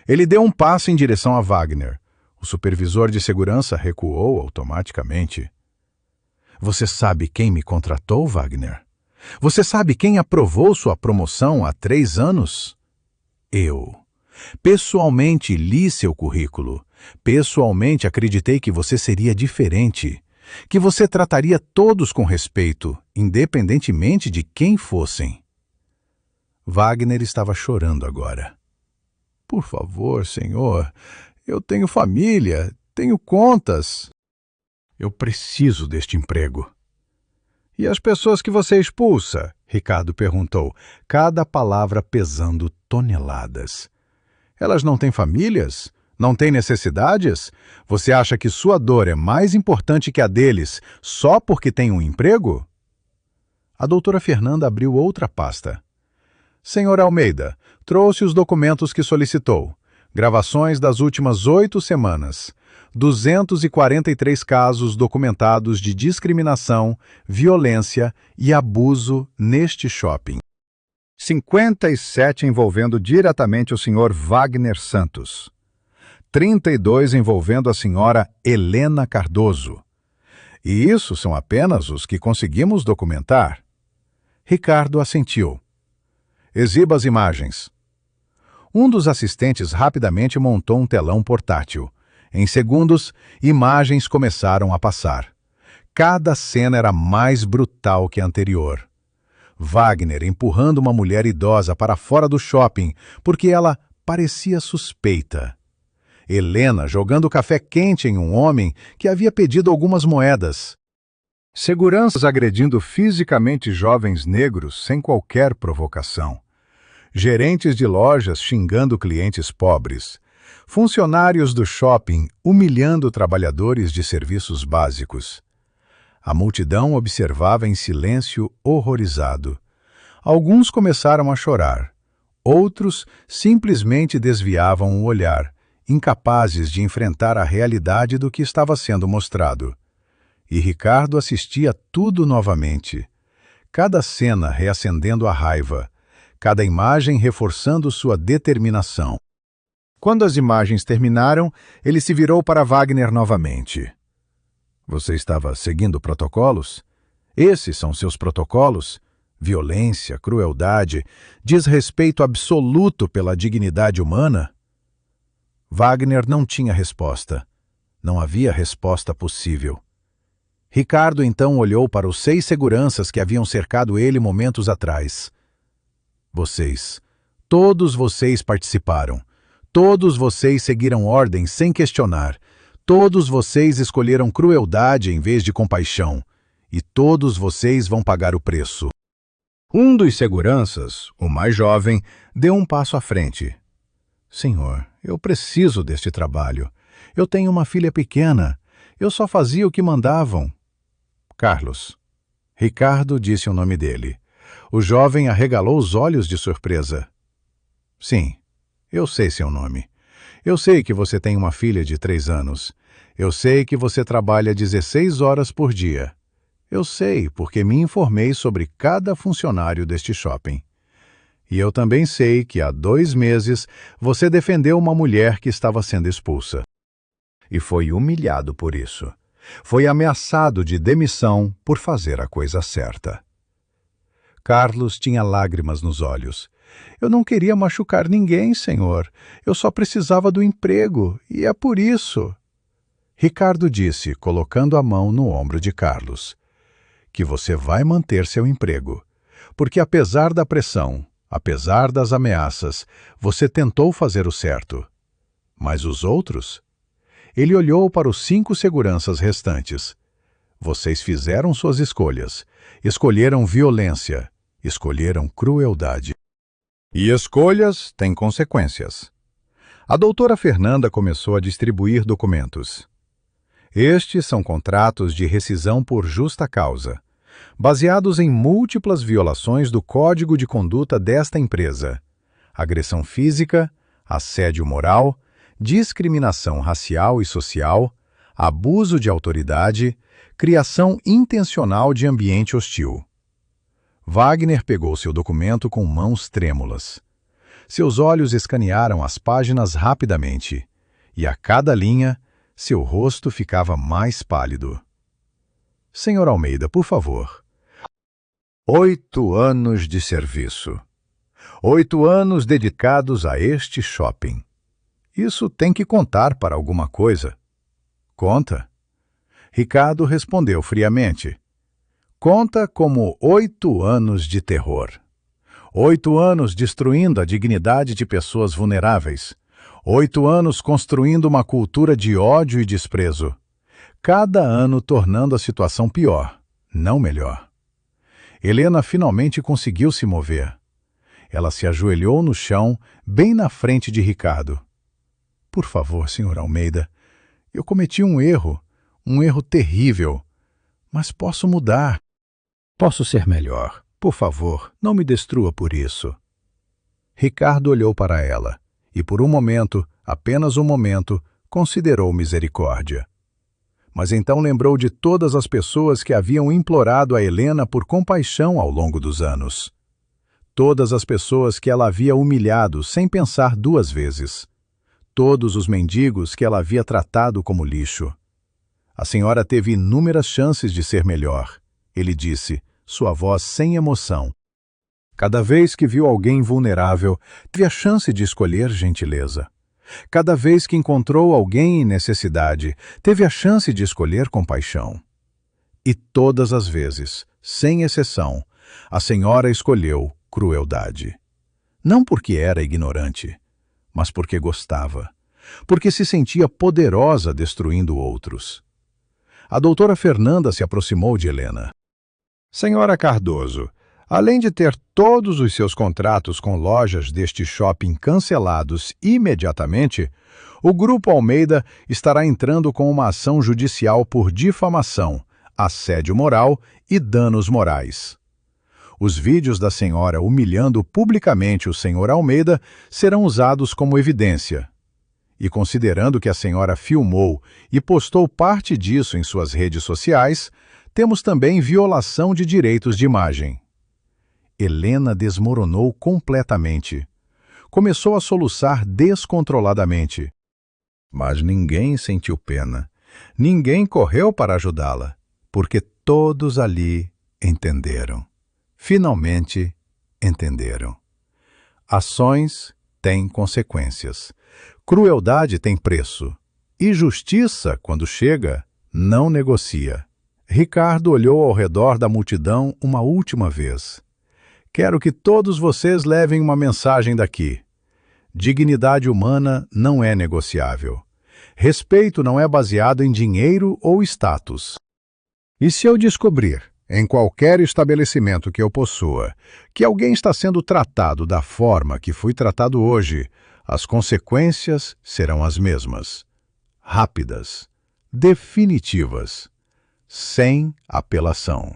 Ele deu um passo em direção a Wagner. O supervisor de segurança recuou automaticamente. Você sabe quem me contratou, Wagner? Você sabe quem aprovou sua promoção há 3 anos? Eu. Pessoalmente li seu currículo. Pessoalmente acreditei que você seria diferente. Que você trataria todos com respeito, independentemente de quem fossem. Wagner estava chorando agora. Por favor, senhor, eu tenho família, tenho contas. Eu preciso deste emprego. E as pessoas que você expulsa? Ricardo perguntou, cada palavra pesando toneladas. Elas não têm famílias? Não têm necessidades? Você acha que sua dor é mais importante que a deles só porque tem um emprego? A doutora Fernanda abriu outra pasta. Senhor Almeida, trouxe os documentos que solicitou. Gravações das últimas 8 semanas. 243 casos documentados de discriminação, violência e abuso neste shopping. 57 envolvendo diretamente o senhor Wagner Santos. 32 envolvendo a senhora Helena Cardoso. E isso são apenas os que conseguimos documentar. Ricardo assentiu. Exiba as imagens. Um dos assistentes rapidamente montou um telão portátil. Em segundos, imagens começaram a passar. Cada cena era mais brutal que a anterior. Wagner empurrando uma mulher idosa para fora do shopping porque ela parecia suspeita. Helena jogando café quente em um homem que havia pedido algumas moedas. Seguranças agredindo fisicamente jovens negros sem qualquer provocação. Gerentes de lojas xingando clientes pobres. Funcionários do shopping humilhando trabalhadores de serviços básicos. A multidão observava em silêncio horrorizado. Alguns começaram a chorar. Outros simplesmente desviavam o olhar, incapazes de enfrentar a realidade do que estava sendo mostrado. E Ricardo assistia tudo novamente. Cada cena reacendendo a raiva, cada imagem reforçando sua determinação. Quando as imagens terminaram, ele se virou para Wagner novamente. Você estava seguindo protocolos? Esses são seus protocolos? Violência, crueldade, desrespeito absoluto pela dignidade humana? Wagner não tinha resposta. Não havia resposta possível. Ricardo então olhou para os 6 seguranças que haviam cercado ele momentos atrás. Vocês, todos vocês participaram. Todos vocês seguiram ordens sem questionar. Todos vocês escolheram crueldade em vez de compaixão. E todos vocês vão pagar o preço. Um dos seguranças, o mais jovem, deu um passo à frente. Senhor, eu preciso deste trabalho. Eu tenho uma filha pequena. Eu só fazia o que mandavam. Carlos. Ricardo disse o nome dele. O jovem arregalou os olhos de surpresa. Sim, eu sei seu nome. Eu sei que você tem uma filha de 3 anos. Eu sei que você trabalha 16 horas por dia. Eu sei, porque me informei sobre cada funcionário deste shopping. E eu também sei que há 2 meses você defendeu uma mulher que estava sendo expulsa. E foi humilhado por isso. Foi ameaçado de demissão por fazer a coisa certa. Carlos tinha lágrimas nos olhos. Eu não queria machucar ninguém, senhor. Eu só precisava do emprego, e é por isso. Ricardo disse, colocando a mão no ombro de Carlos, que você vai manter seu emprego, porque apesar da pressão, apesar das ameaças, você tentou fazer o certo. Mas os outros? Ele olhou para os 5 seguranças restantes. Vocês fizeram suas escolhas. Escolheram violência. Escolheram crueldade. E escolhas têm consequências. A doutora Fernanda começou a distribuir documentos. Estes são contratos de rescisão por justa causa, baseados em múltiplas violações do Código de Conduta desta empresa: agressão física, assédio moral, discriminação racial e social, abuso de autoridade, criação intencional de ambiente hostil. Wagner pegou seu documento com mãos trêmulas. Seus olhos escanearam as páginas rapidamente, e a cada linha, seu rosto ficava mais pálido. Senhor Almeida, por favor. 8 anos de serviço. 8 anos dedicados a este shopping. Isso tem que contar para alguma coisa. Conta? Ricardo respondeu friamente. Conta como 8 anos de terror. 8 anos destruindo a dignidade de pessoas vulneráveis. 8 anos construindo uma cultura de ódio e desprezo. Cada ano tornando a situação pior, não melhor. Helena finalmente conseguiu se mover. Ela se ajoelhou no chão, bem na frente de Ricardo. Por favor, senhor Almeida, eu cometi um erro terrível, mas posso mudar. Posso ser melhor. Por favor, não me destrua por isso. Ricardo olhou para ela e por um momento, apenas um momento, considerou misericórdia. Mas então lembrou de todas as pessoas que haviam implorado a Helena por compaixão ao longo dos anos. Todas as pessoas que ela havia humilhado sem pensar 2 vezes. Todos os mendigos que ela havia tratado como lixo. A senhora teve inúmeras chances de ser melhor, ele disse, sua voz sem emoção. Cada vez que viu alguém vulnerável, teve a chance de escolher gentileza. Cada vez que encontrou alguém em necessidade, teve a chance de escolher compaixão. E todas as vezes, sem exceção, a senhora escolheu crueldade. Não porque era ignorante, mas porque gostava. porque se sentia poderosa destruindo outros. A doutora Fernanda se aproximou de Helena. Senhora Cardoso, além de ter todos os seus contratos com lojas deste shopping cancelados imediatamente, o Grupo Almeida estará entrando com uma ação judicial por difamação, assédio moral e danos morais. Os vídeos da senhora humilhando publicamente o senhor Almeida serão usados como evidência. E considerando que a senhora filmou e postou parte disso em suas redes sociais, temos também violação de direitos de imagem. Helena desmoronou completamente. Começou a soluçar descontroladamente. Mas ninguém sentiu pena. Ninguém correu para ajudá-la, porque todos ali entenderam. Finalmente entenderam. Ações têm consequências. Crueldade tem preço. E justiça, quando chega, não negocia. Ricardo olhou ao redor da multidão uma última vez. Quero que todos vocês levem uma mensagem daqui. Dignidade humana não é negociável. Respeito não é baseado em dinheiro ou status. E se eu descobrir, em qualquer estabelecimento que eu possua, que alguém está sendo tratado da forma que fui tratado hoje, as consequências serão as mesmas. Rápidas, definitivas, sem apelação.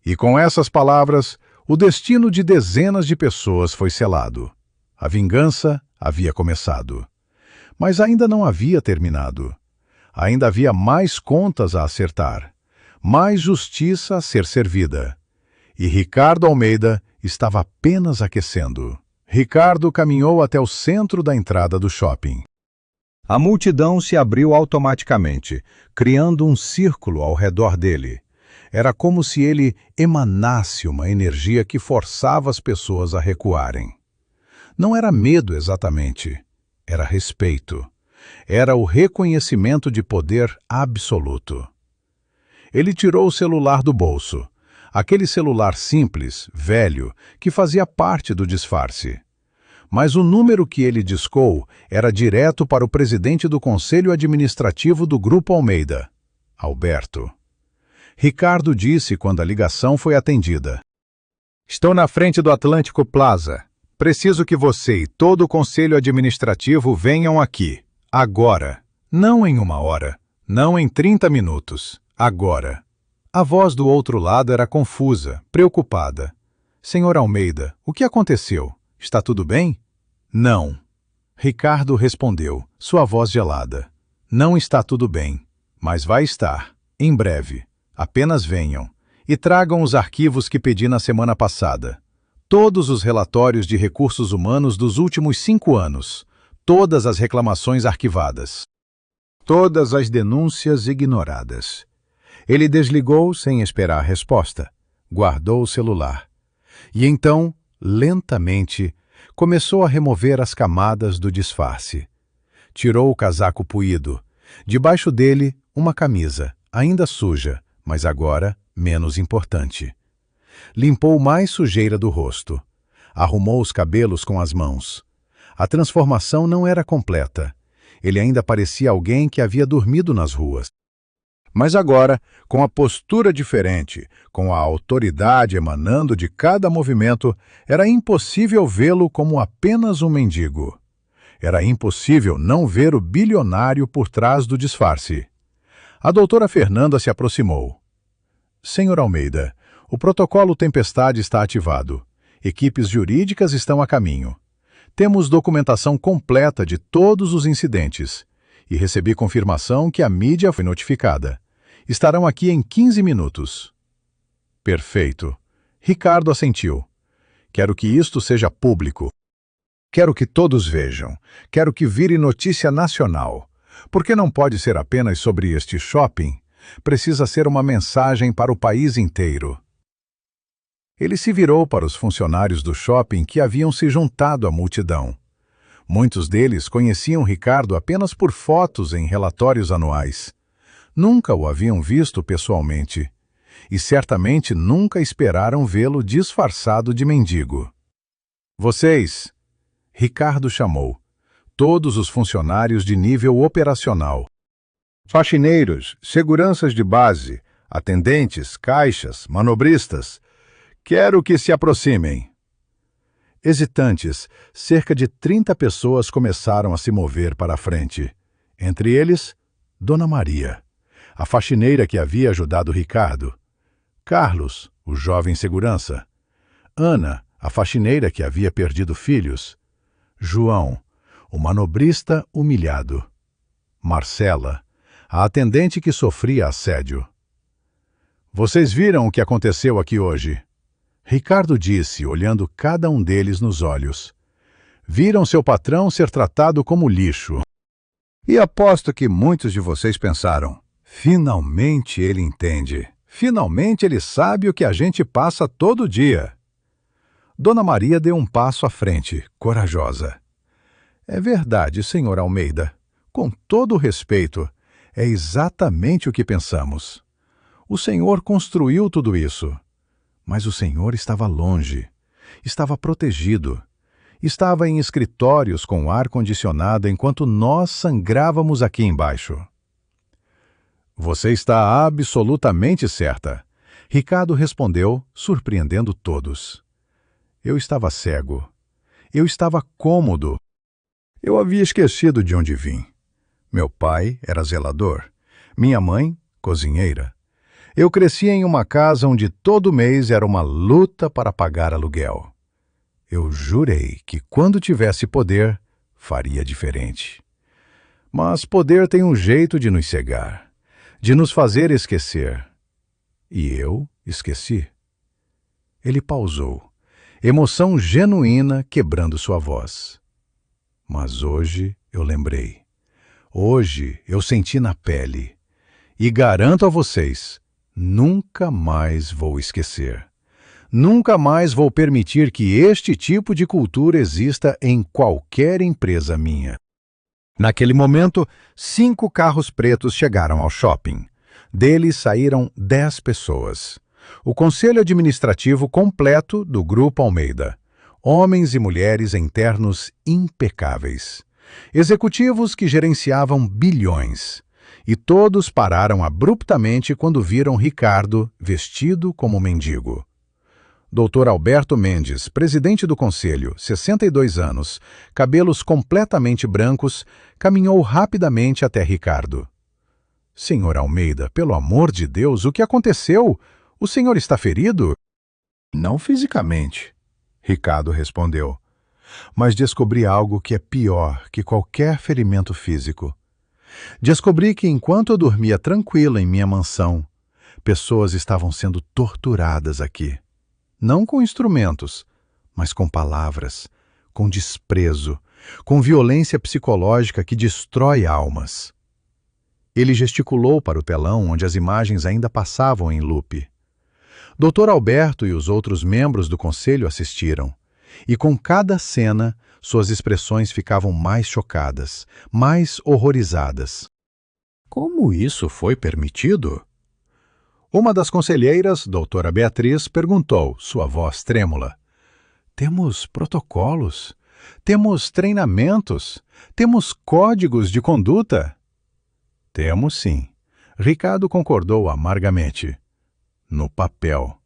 E com essas palavras, o destino de dezenas de pessoas foi selado. A vingança havia começado. Mas ainda não havia terminado. Ainda havia mais contas a acertar, mais justiça a ser servida. E Ricardo Almeida estava apenas aquecendo. Ricardo caminhou até o centro da entrada do shopping. A multidão se abriu automaticamente, criando um círculo ao redor dele. Era como se ele emanasse uma energia que forçava as pessoas a recuarem. Não era medo exatamente, era respeito. Era o reconhecimento de poder absoluto. Ele tirou o celular do bolso, aquele celular simples, velho, que fazia parte do disfarce. Mas o número que ele discou era direto para o presidente do Conselho Administrativo do Grupo Almeida, Alberto. Ricardo disse quando a ligação foi atendida. Estou na frente do Atlântico Plaza. Preciso que você e todo o Conselho Administrativo venham aqui, agora. Não em 1 hora, não em 30 minutos, agora. A voz do outro lado era confusa, preocupada. Senhor Almeida, o que aconteceu? Está tudo bem? Não. Ricardo respondeu, sua voz gelada. Não está tudo bem, mas vai estar, em breve. Apenas venham e tragam os arquivos que pedi na semana passada. Todos os relatórios de recursos humanos dos últimos 5 anos. Todas as reclamações arquivadas. Todas as denúncias ignoradas. Ele desligou sem esperar a resposta. Guardou o celular. E então, lentamente, começou a remover as camadas do disfarce. Tirou o casaco puído. Debaixo dele, uma camisa, ainda suja, mas agora menos importante. Limpou mais sujeira do rosto. Arrumou os cabelos com as mãos. A transformação não era completa. Ele ainda parecia alguém que havia dormido nas ruas. Mas agora, com a postura diferente, com a autoridade emanando de cada movimento, era impossível vê-lo como apenas um mendigo. Era impossível não ver o bilionário por trás do disfarce. A doutora Fernanda se aproximou. Senhor Almeida, o protocolo Tempestade está ativado. Equipes jurídicas estão a caminho. Temos documentação completa de todos os incidentes. E recebi confirmação que a mídia foi notificada. Estarão aqui em 15 minutos. Perfeito. Ricardo assentiu. Quero que isto seja público. Quero que todos vejam. Quero que vire notícia nacional. Porque não pode ser apenas sobre este shopping. Precisa ser uma mensagem para o país inteiro. Ele se virou para os funcionários do shopping que haviam se juntado à multidão. Muitos deles conheciam Ricardo apenas por fotos em relatórios anuais. Nunca o haviam visto pessoalmente. E certamente nunca esperaram vê-lo disfarçado de mendigo. Vocês, Ricardo chamou. todos os funcionários de nível operacional. Faxineiros, seguranças de base, atendentes, caixas, manobristas. Quero que se aproximem. Hesitantes, cerca de 30 pessoas começaram a se mover para a frente. Entre eles, Dona Maria, a faxineira que havia ajudado Ricardo. Carlos, o jovem segurança. Ana, a faxineira que havia perdido filhos. João, o manobrista humilhado. Marcela, a atendente que sofria assédio. Vocês viram o que aconteceu aqui hoje? Ricardo disse, olhando cada um deles nos olhos. Viram seu patrão ser tratado como lixo. E aposto que muitos de vocês pensaram, finalmente ele entende. Finalmente ele sabe o que a gente passa todo dia. Dona Maria deu um passo à frente, corajosa. É verdade, senhor Almeida. Com todo o respeito, é exatamente o que pensamos. O senhor construiu tudo isso. Mas o senhor estava longe, estava protegido, estava em escritórios com ar-condicionado enquanto nós sangrávamos aqui embaixo. Você está absolutamente certa, Ricardo respondeu, surpreendendo todos. Eu estava cego. Eu estava cômodo. Eu havia esquecido de onde vim. Meu pai era zelador, minha mãe, cozinheira. Eu cresci em uma casa onde todo mês era uma luta para pagar aluguel. Eu jurei que quando tivesse poder, faria diferente. Mas poder tem um jeito de nos cegar, de nos fazer esquecer. E eu esqueci. Ele pausou, emoção genuína quebrando sua voz. Mas hoje eu lembrei. Hoje eu senti na pele. E garanto a vocês, nunca mais vou esquecer. Nunca mais vou permitir que este tipo de cultura exista em qualquer empresa minha. Naquele momento, 5 carros pretos chegaram ao shopping. Deles saíram 10 pessoas. O conselho administrativo completo do Grupo Almeida. Homens e mulheres em ternos impecáveis. Executivos que gerenciavam bilhões. E todos pararam abruptamente quando viram Ricardo vestido como mendigo. Dr. Alberto Mendes, presidente do conselho, 62 anos, cabelos completamente brancos, caminhou rapidamente até Ricardo. Senhor Almeida, pelo amor de Deus, o que aconteceu? O senhor está ferido? Não fisicamente, Ricardo respondeu. Mas descobri algo que é pior que qualquer ferimento físico. Descobri que enquanto eu dormia tranquilo em minha mansão, pessoas estavam sendo torturadas aqui. Não com instrumentos, mas com palavras, com desprezo, com violência psicológica que destrói almas. Ele gesticulou para o telão onde as imagens ainda passavam em loop. Dr. Alberto e os outros membros do conselho assistiram, e com cada cena, suas expressões ficavam mais chocadas, mais horrorizadas. Como isso foi permitido? Uma das conselheiras, doutora Beatriz, perguntou, sua voz trêmula. Temos protocolos, temos treinamentos, temos códigos de conduta. Temos sim. Ricardo concordou amargamente. No papel.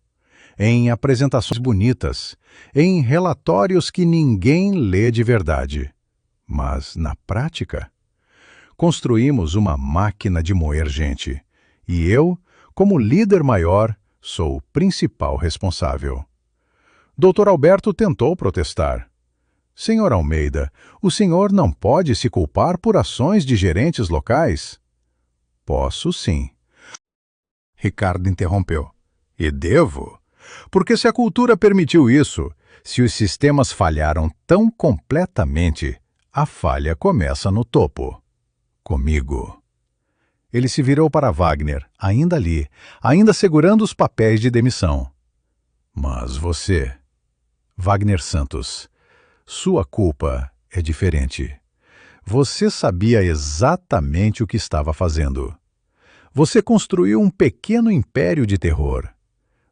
Em apresentações bonitas, em relatórios que ninguém lê de verdade. Mas, na prática, construímos uma máquina de moer gente. E eu, como líder maior, sou o principal responsável. Dr. Alberto tentou protestar. Senhor Almeida, o senhor não pode se culpar por ações de gerentes locais? Posso sim. Ricardo interrompeu. E devo? Porque se a cultura permitiu isso, se os sistemas falharam tão completamente, a falha começa no topo. Comigo. Ele se virou para Wagner, ainda ali, ainda segurando os papéis de demissão. Mas você... Wagner Santos, sua culpa é diferente. Você sabia exatamente o que estava fazendo. Você construiu um pequeno império de terror.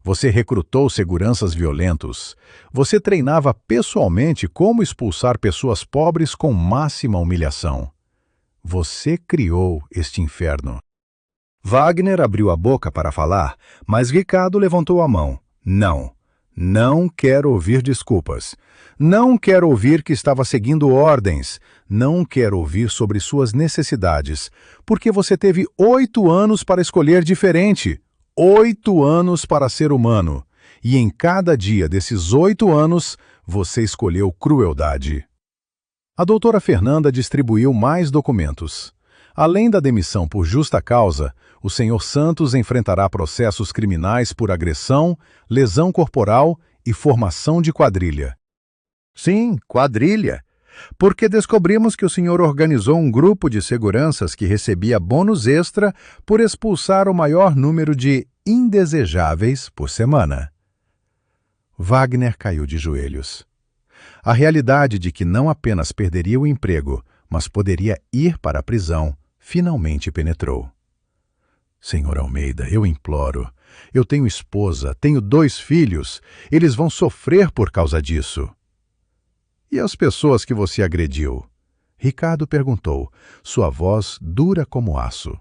Você recrutou seguranças violentos. Você treinava pessoalmente como expulsar pessoas pobres com máxima humilhação. Você criou este inferno. Wagner abriu a boca para falar, mas Ricardo levantou a mão. Não. Não quero ouvir desculpas. Não quero ouvir que estava seguindo ordens. Não quero ouvir sobre suas necessidades, porque você teve 8 anos para escolher diferente. 8 anos para ser humano. E em cada dia desses 8 anos, você escolheu crueldade. A doutora Fernanda distribuiu mais documentos. Além da demissão por justa causa, o Sr. Santos enfrentará processos criminais por agressão, lesão corporal e formação de quadrilha. Sim, quadrilha. Porque descobrimos que o senhor organizou um grupo de seguranças que recebia bônus extra por expulsar o maior número de indesejáveis por semana. Wagner caiu de joelhos. A realidade de que não apenas perderia o emprego, mas poderia ir para a prisão, finalmente penetrou. Senhor Almeida, eu imploro. Eu tenho esposa, tenho 2 filhos. Eles vão sofrer por causa disso. E as pessoas que você agrediu? Ricardo perguntou, sua voz dura como aço.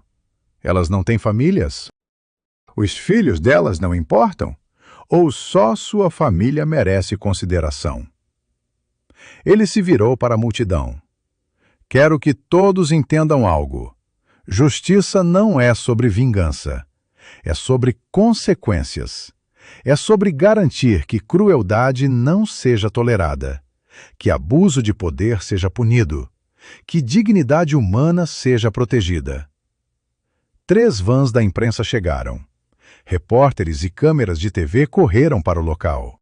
Elas não têm famílias? Os filhos delas não importam? Ou só sua família merece consideração? Ele se virou para a multidão. Quero que todos entendam algo. Justiça não é sobre vingança. É sobre consequências. É sobre garantir que crueldade não seja tolerada, que abuso de poder seja punido, que dignidade humana seja protegida. 3 vans da imprensa chegaram. Repórteres e câmeras de TV correram para o local.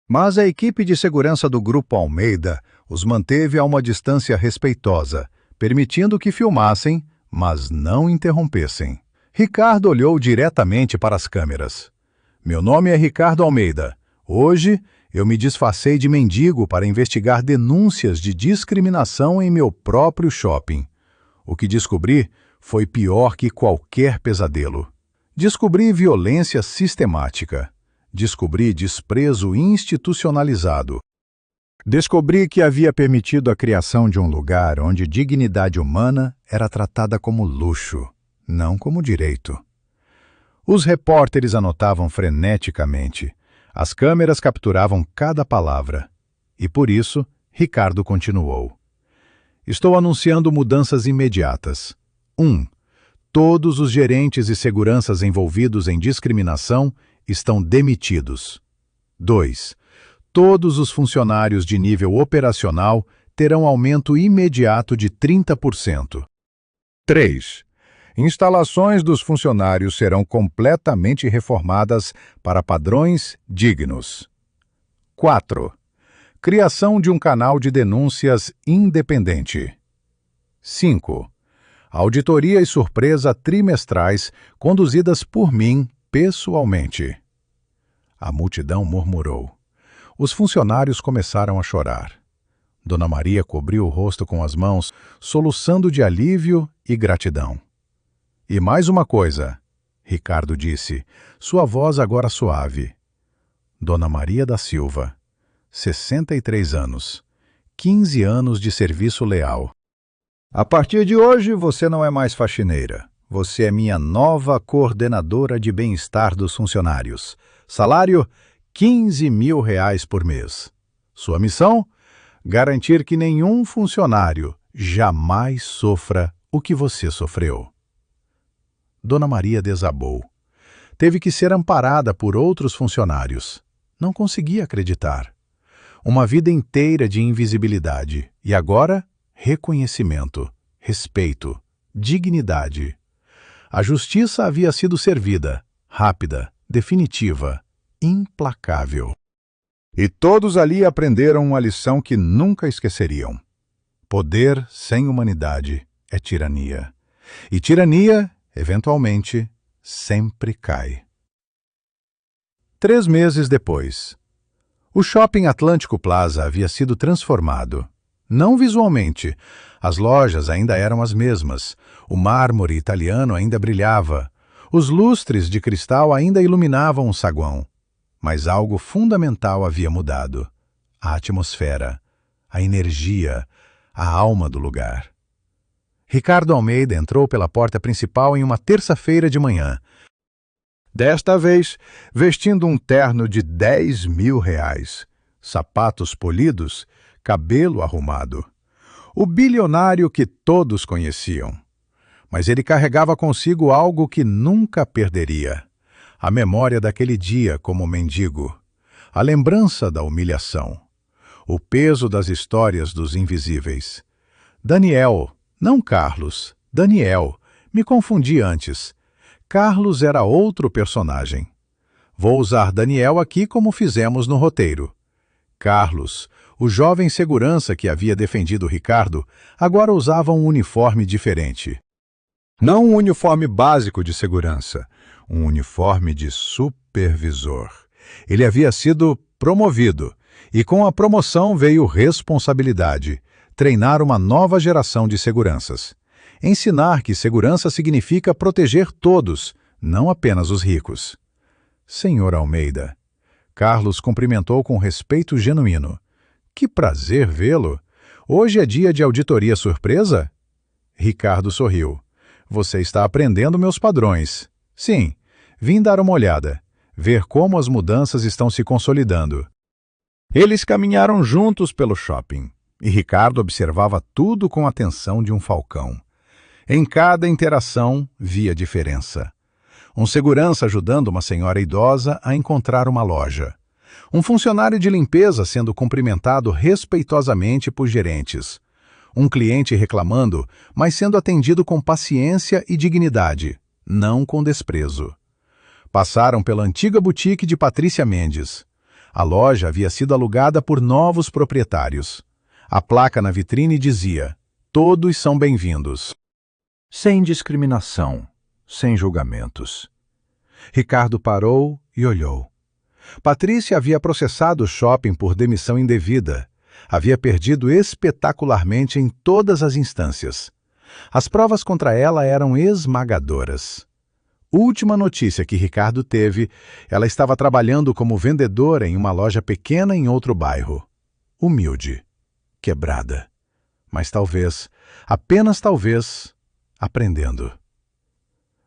Mas a equipe de segurança do Grupo Almeida os manteve a uma distância respeitosa, permitindo que filmassem, mas não interrompessem. Ricardo olhou diretamente para as câmeras. Meu nome é Ricardo Almeida. Hoje, eu me disfarcei de mendigo para investigar denúncias de discriminação em meu próprio shopping. O que descobri foi pior que qualquer pesadelo. Descobri violência sistemática. Descobri desprezo institucionalizado. Descobri que havia permitido a criação de um lugar onde dignidade humana era tratada como luxo, não como direito. Os repórteres anotavam freneticamente. As câmeras capturavam cada palavra. E por isso, Ricardo continuou. Estou anunciando mudanças imediatas. 1. Todos os gerentes e seguranças envolvidos em discriminação estão demitidos. 2. Todos os funcionários de nível operacional terão aumento imediato de 30%. 3. Instalações dos funcionários serão completamente reformadas para padrões dignos. 4. Criação de um canal de denúncias independente. 5. Auditoria e surpresa trimestrais conduzidas por mim pessoalmente. A multidão murmurou. Os funcionários começaram a chorar. Dona Maria cobriu o rosto com as mãos, soluçando de alívio e gratidão. E mais uma coisa, Ricardo disse, sua voz agora suave. Dona Maria da Silva, 63 anos, 15 anos de serviço leal. A partir de hoje, você não é mais faxineira. Você é minha nova coordenadora de bem-estar dos funcionários. Salário, R$15.000 por mês. Sua missão? Garantir que nenhum funcionário jamais sofra o que você sofreu. Dona Maria desabou. Teve que ser amparada por outros funcionários. Não conseguia acreditar. Uma vida inteira de invisibilidade. E agora, reconhecimento, respeito, dignidade. A justiça havia sido servida, rápida, definitiva, implacável. E todos ali aprenderam uma lição que nunca esqueceriam. Poder sem humanidade é tirania. E tirania, eventualmente, sempre cai. 3 meses depois. O Shopping Atlântico Plaza havia sido transformado. Não visualmente. As lojas ainda eram as mesmas. O mármore italiano ainda brilhava. Os lustres de cristal ainda iluminavam o saguão, mas algo fundamental havia mudado: a atmosfera, a energia, a alma do lugar. Ricardo Almeida entrou pela porta principal em uma terça-feira de manhã. Desta vez, vestindo um terno de R$ 10.000, sapatos polidos, cabelo arrumado. O bilionário que todos conheciam. Mas ele carregava consigo algo que nunca perderia: a memória daquele dia como mendigo, a lembrança da humilhação, o peso das histórias dos invisíveis. Daniel, não Carlos, Daniel, me confundi antes. Carlos era outro personagem. Vou usar Daniel aqui como fizemos no roteiro. Carlos, o jovem segurança que havia defendido Ricardo, agora usava um uniforme diferente. Não um uniforme básico de segurança, um uniforme de supervisor. Ele havia sido promovido, e com a promoção veio responsabilidade: treinar uma nova geração de seguranças. Ensinar que segurança significa proteger todos, não apenas os ricos. Senhor Almeida. Carlos cumprimentou com respeito genuíno. Que prazer vê-lo. Hoje é dia de auditoria surpresa? Ricardo sorriu. Você está aprendendo meus padrões. Sim, vim dar uma olhada, ver como as mudanças estão se consolidando. Eles caminharam juntos pelo shopping, e Ricardo observava tudo com a atenção de um falcão. Em cada interação, via diferença. Um segurança ajudando uma senhora idosa a encontrar uma loja. Um funcionário de limpeza sendo cumprimentado respeitosamente por gerentes. Um cliente reclamando, mas sendo atendido com paciência e dignidade, não com desprezo. Passaram pela antiga boutique de Patrícia Mendes. A loja havia sido alugada por novos proprietários. A placa na vitrine dizia: todos são bem-vindos. Sem discriminação, sem julgamentos. Ricardo parou e olhou. Patrícia havia processado o shopping por demissão indevida. Havia perdido espetacularmente em todas as instâncias. As provas contra ela eram esmagadoras. Última notícia que Ricardo teve, ela estava trabalhando como vendedora em uma loja pequena em outro bairro. Humilde, quebrada. Mas talvez, apenas talvez, aprendendo.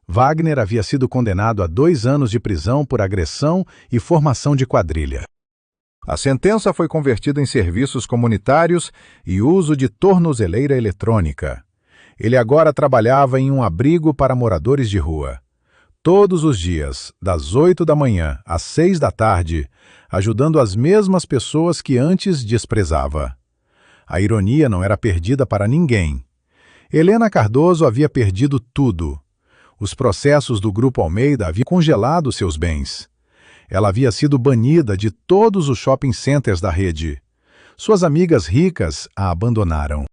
Wagner havia sido condenado a 2 anos de prisão por agressão e formação de quadrilha. A sentença foi convertida em serviços comunitários e uso de tornozeleira eletrônica. Ele agora trabalhava em um abrigo para moradores de rua. Todos os dias, das 8 da manhã às 6 da tarde, ajudando as mesmas pessoas que antes desprezava. A ironia não era perdida para ninguém. Helena Cardoso havia perdido tudo. Os processos do Grupo Almeida haviam congelado seus bens. Ela havia sido banida de todos os shopping centers da rede. Suas amigas ricas a abandonaram.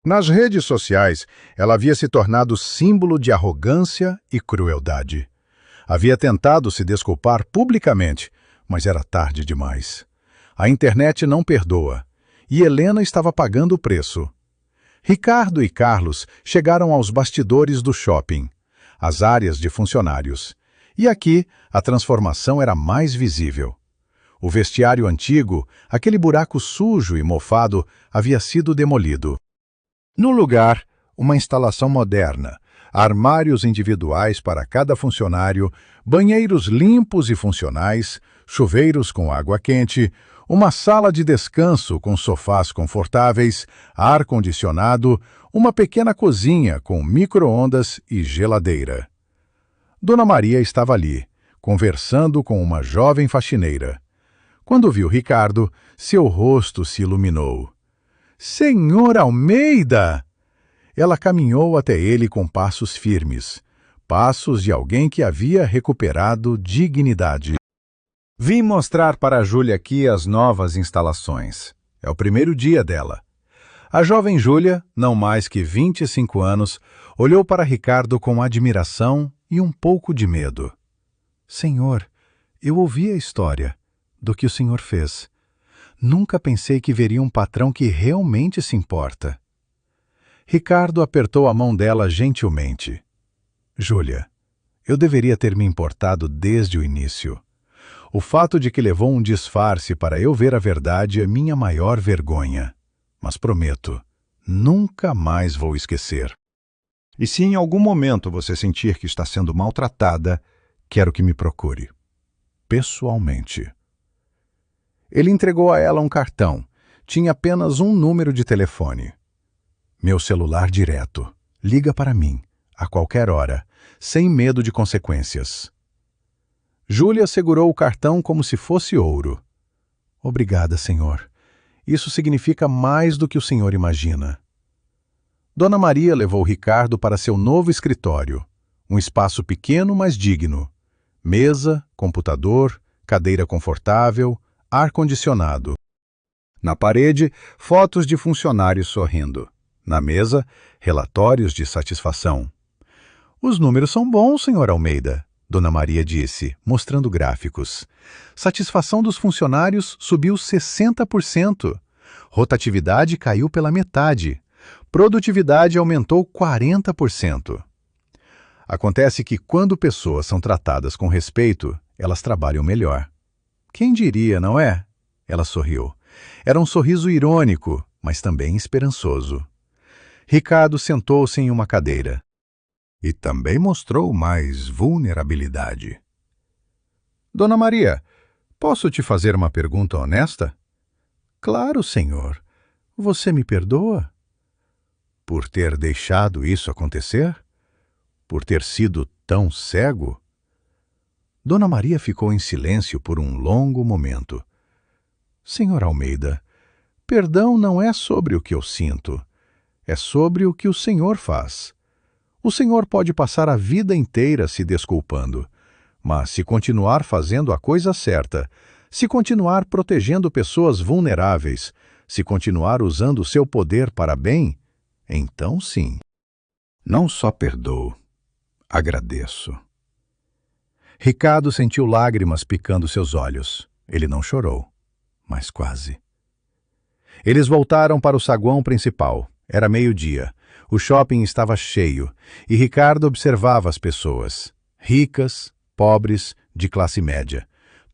Nas redes sociais, ela havia se tornado símbolo de arrogância e crueldade. Havia tentado se desculpar publicamente, mas era tarde demais. A internet não perdoa, e Helena estava pagando o preço. Ricardo e Carlos chegaram aos bastidores do shopping, as áreas de funcionários. E aqui, a transformação era mais visível. O vestiário antigo, aquele buraco sujo e mofado, havia sido demolido. No lugar, uma instalação moderna, armários individuais para cada funcionário, banheiros limpos e funcionais, chuveiros com água quente, uma sala de descanso com sofás confortáveis, ar-condicionado, uma pequena cozinha com micro-ondas e geladeira. Dona Maria estava ali, conversando com uma jovem faxineira. Quando viu Ricardo, seu rosto se iluminou. Senhor Almeida! Ela caminhou até ele com passos firmes, passos de alguém que havia recuperado dignidade. Vim mostrar para a Júlia aqui as novas instalações. É o primeiro dia dela. A jovem Júlia, não mais que 25 anos, olhou para Ricardo com admiração e um pouco de medo. Senhor, eu ouvi a história do que o senhor fez. Nunca pensei que veria um patrão que realmente se importa. Ricardo apertou a mão dela gentilmente. Júlia, Eu deveria ter me importado desde o início. O fato de que levou um disfarce para eu ver a verdade é minha maior vergonha. Mas prometo, nunca mais vou esquecer. E se em algum momento você sentir que está sendo maltratada, quero que me procure. Pessoalmente. Ele entregou a ela um cartão. Tinha apenas um número de telefone. Meu celular direto. Liga para mim, a qualquer hora, sem medo de consequências. Júlia segurou o cartão como se fosse ouro. Obrigada, senhor. Isso significa mais do que o senhor imagina. Dona Maria levou Ricardo para seu novo escritório. Um espaço pequeno, mas digno. Mesa, computador, cadeira confortável, ar-condicionado. Na parede, fotos de funcionários sorrindo. Na mesa, relatórios de satisfação. Os números são bons, senhor Almeida, Dona Maria disse, mostrando gráficos. Satisfação dos funcionários subiu 60%. Rotatividade caiu pela metade. Produtividade aumentou 40%. Acontece que quando pessoas são tratadas com respeito, elas trabalham melhor. Quem diria, não é? Ela sorriu. Era um sorriso irônico, mas também esperançoso. Ricardo sentou-se em uma cadeira. E também mostrou mais vulnerabilidade. Dona Maria, posso te fazer uma pergunta honesta? Claro, senhor. Você me perdoa? Por ter deixado isso acontecer? Por ter sido tão cego? Dona Maria ficou em silêncio por um longo momento. Senhor Almeida, perdão não é sobre o que eu sinto, é sobre o que o senhor faz. O senhor pode passar a vida inteira se desculpando, mas se continuar fazendo a coisa certa, se continuar protegendo pessoas vulneráveis, se continuar usando o seu poder para bem, então sim. Não só perdoo, agradeço. Ricardo sentiu lágrimas picando seus olhos. Ele não chorou, mas quase. Eles voltaram para o saguão principal. Era meio-dia. O shopping estava cheio, e Ricardo observava as pessoas, ricas, pobres, de classe média,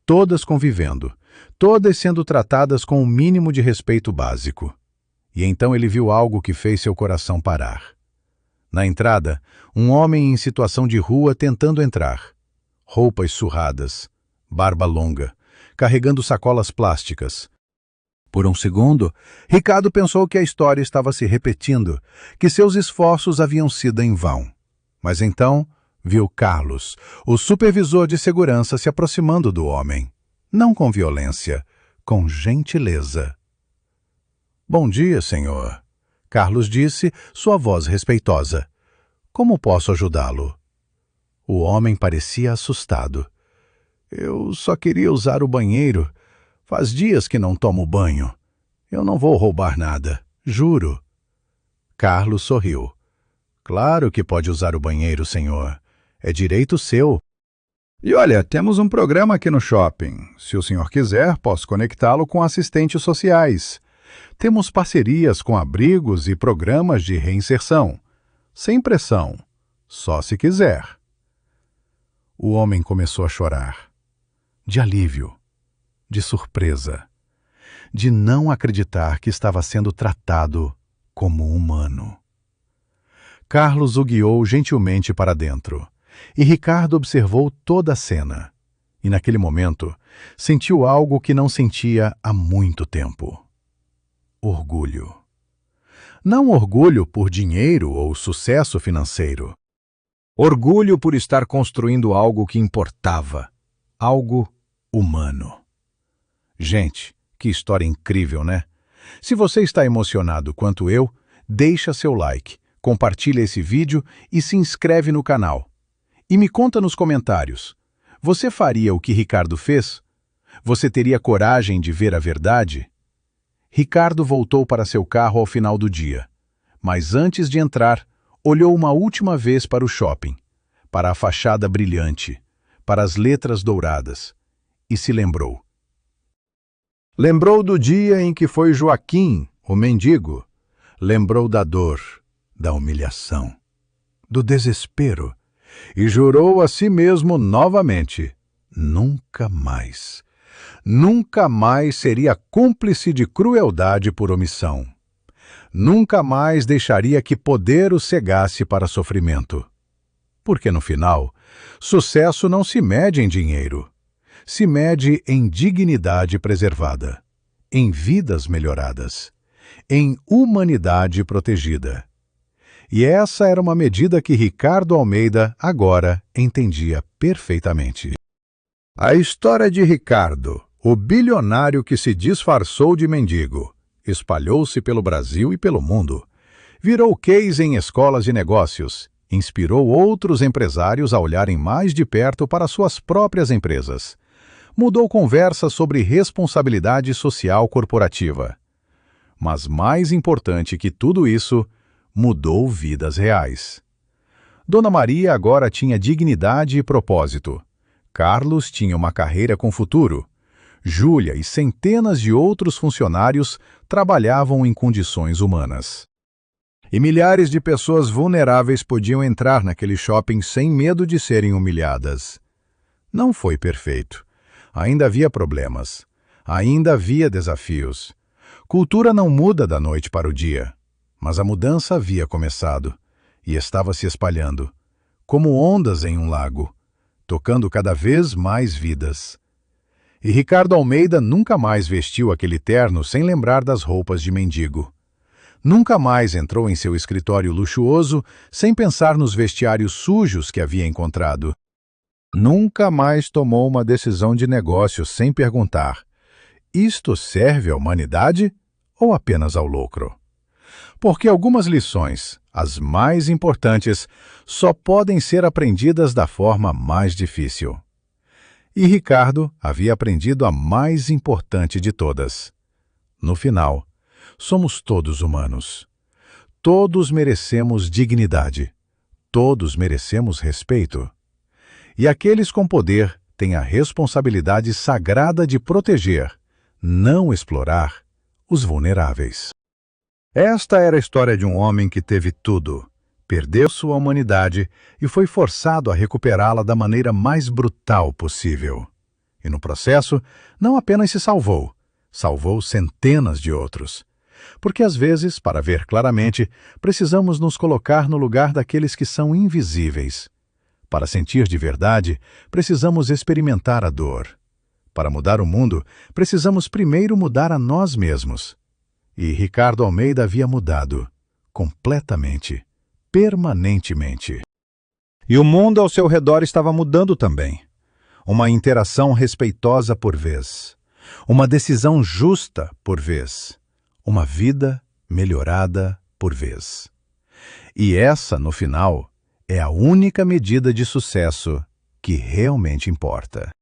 todas convivendo, todas sendo tratadas com o mínimo de respeito básico. E então ele viu algo que fez seu coração parar. Na entrada, um homem em situação de rua tentando entrar. Roupas surradas, barba longa, carregando sacolas plásticas. Por um segundo, Ricardo pensou que a história estava se repetindo, que seus esforços haviam sido em vão. Mas então, viu Carlos, o supervisor de segurança, se aproximando do homem. Não com violência, com gentileza. Bom dia, senhor. Carlos disse, sua voz respeitosa. Como posso ajudá-lo? O homem parecia assustado. Eu só queria usar o banheiro. Faz dias que não tomo banho. Eu não vou roubar nada, juro. Carlos sorriu. Claro que pode usar o banheiro, senhor. É direito seu. E olha, temos um programa aqui no shopping. Se o senhor quiser, posso conectá-lo com assistentes sociais. Temos parcerias com abrigos e programas de reinserção. Sem pressão, só se quiser. O homem começou a chorar. De alívio, de surpresa, de não acreditar que estava sendo tratado como humano. Carlos o guiou gentilmente para dentro, e Ricardo observou toda a cena. E naquele momento, sentiu algo que não sentia há muito tempo. Orgulho. Não orgulho por dinheiro ou sucesso financeiro. Orgulho por estar construindo algo que importava, algo humano. Gente, que história incrível, né? Se você está emocionado quanto eu, deixa seu like, compartilha esse vídeo e se inscreve no canal. E me conta nos comentários, você faria o que Ricardo fez? Você teria coragem de ver a verdade? Ricardo voltou para seu carro ao final do dia, mas antes de entrar, olhou uma última vez para o shopping, para a fachada brilhante, para as letras douradas, e se lembrou. Lembrou do dia em que foi Joaquim, o mendigo. Lembrou da dor, da humilhação, do desespero, e jurou a si mesmo novamente: nunca mais, nunca mais seria cúmplice de crueldade por omissão. Nunca mais deixaria que poder o cegasse para sofrimento. Porque no final, sucesso não se mede em dinheiro. Se mede em dignidade preservada, em vidas melhoradas, em humanidade protegida. E essa era uma medida que Ricardo Almeida agora entendia perfeitamente. A história de Ricardo, o bilionário que se disfarçou de mendigo, espalhou-se pelo Brasil e pelo mundo. Virou case em escolas de negócios, inspirou outros empresários a olharem mais de perto para suas próprias empresas. Mudou conversas sobre responsabilidade social corporativa. Mas mais importante que tudo isso, mudou vidas reais. Dona Maria agora tinha dignidade e propósito. Carlos tinha uma carreira com futuro. Júlia e centenas de outros funcionários trabalhavam em condições humanas. E milhares de pessoas vulneráveis podiam entrar naquele shopping sem medo de serem humilhadas. Não foi perfeito. Ainda havia problemas. Ainda havia desafios. Cultura não muda da noite para o dia. Mas a mudança havia começado e estava se espalhando, como ondas em um lago, tocando cada vez mais vidas. E Ricardo Almeida nunca mais vestiu aquele terno sem lembrar das roupas de mendigo. Nunca mais entrou em seu escritório luxuoso sem pensar nos vestiários sujos que havia encontrado. Nunca mais tomou uma decisão de negócio sem perguntar: isto serve à humanidade ou apenas ao lucro? Porque algumas lições, as mais importantes, só podem ser aprendidas da forma mais difícil. E Ricardo havia aprendido a mais importante de todas. No final, somos todos humanos. Todos merecemos dignidade. Todos merecemos respeito. E aqueles com poder têm a responsabilidade sagrada de proteger, não explorar, os vulneráveis. Esta era a história de um homem que teve tudo, perdeu sua humanidade e foi forçado a recuperá-la da maneira mais brutal possível. E no processo, não apenas se salvou, salvou centenas de outros. Porque às vezes, para ver claramente, precisamos nos colocar no lugar daqueles que são invisíveis. Para sentir de verdade, precisamos experimentar a dor. Para mudar o mundo, precisamos primeiro mudar a nós mesmos. E Ricardo Almeida havia mudado, completamente, permanentemente. E o mundo ao seu redor estava mudando também. Uma interação respeitosa por vez. Uma decisão justa por vez. Uma vida melhorada por vez. E essa, no final, é a única medida de sucesso que realmente importa.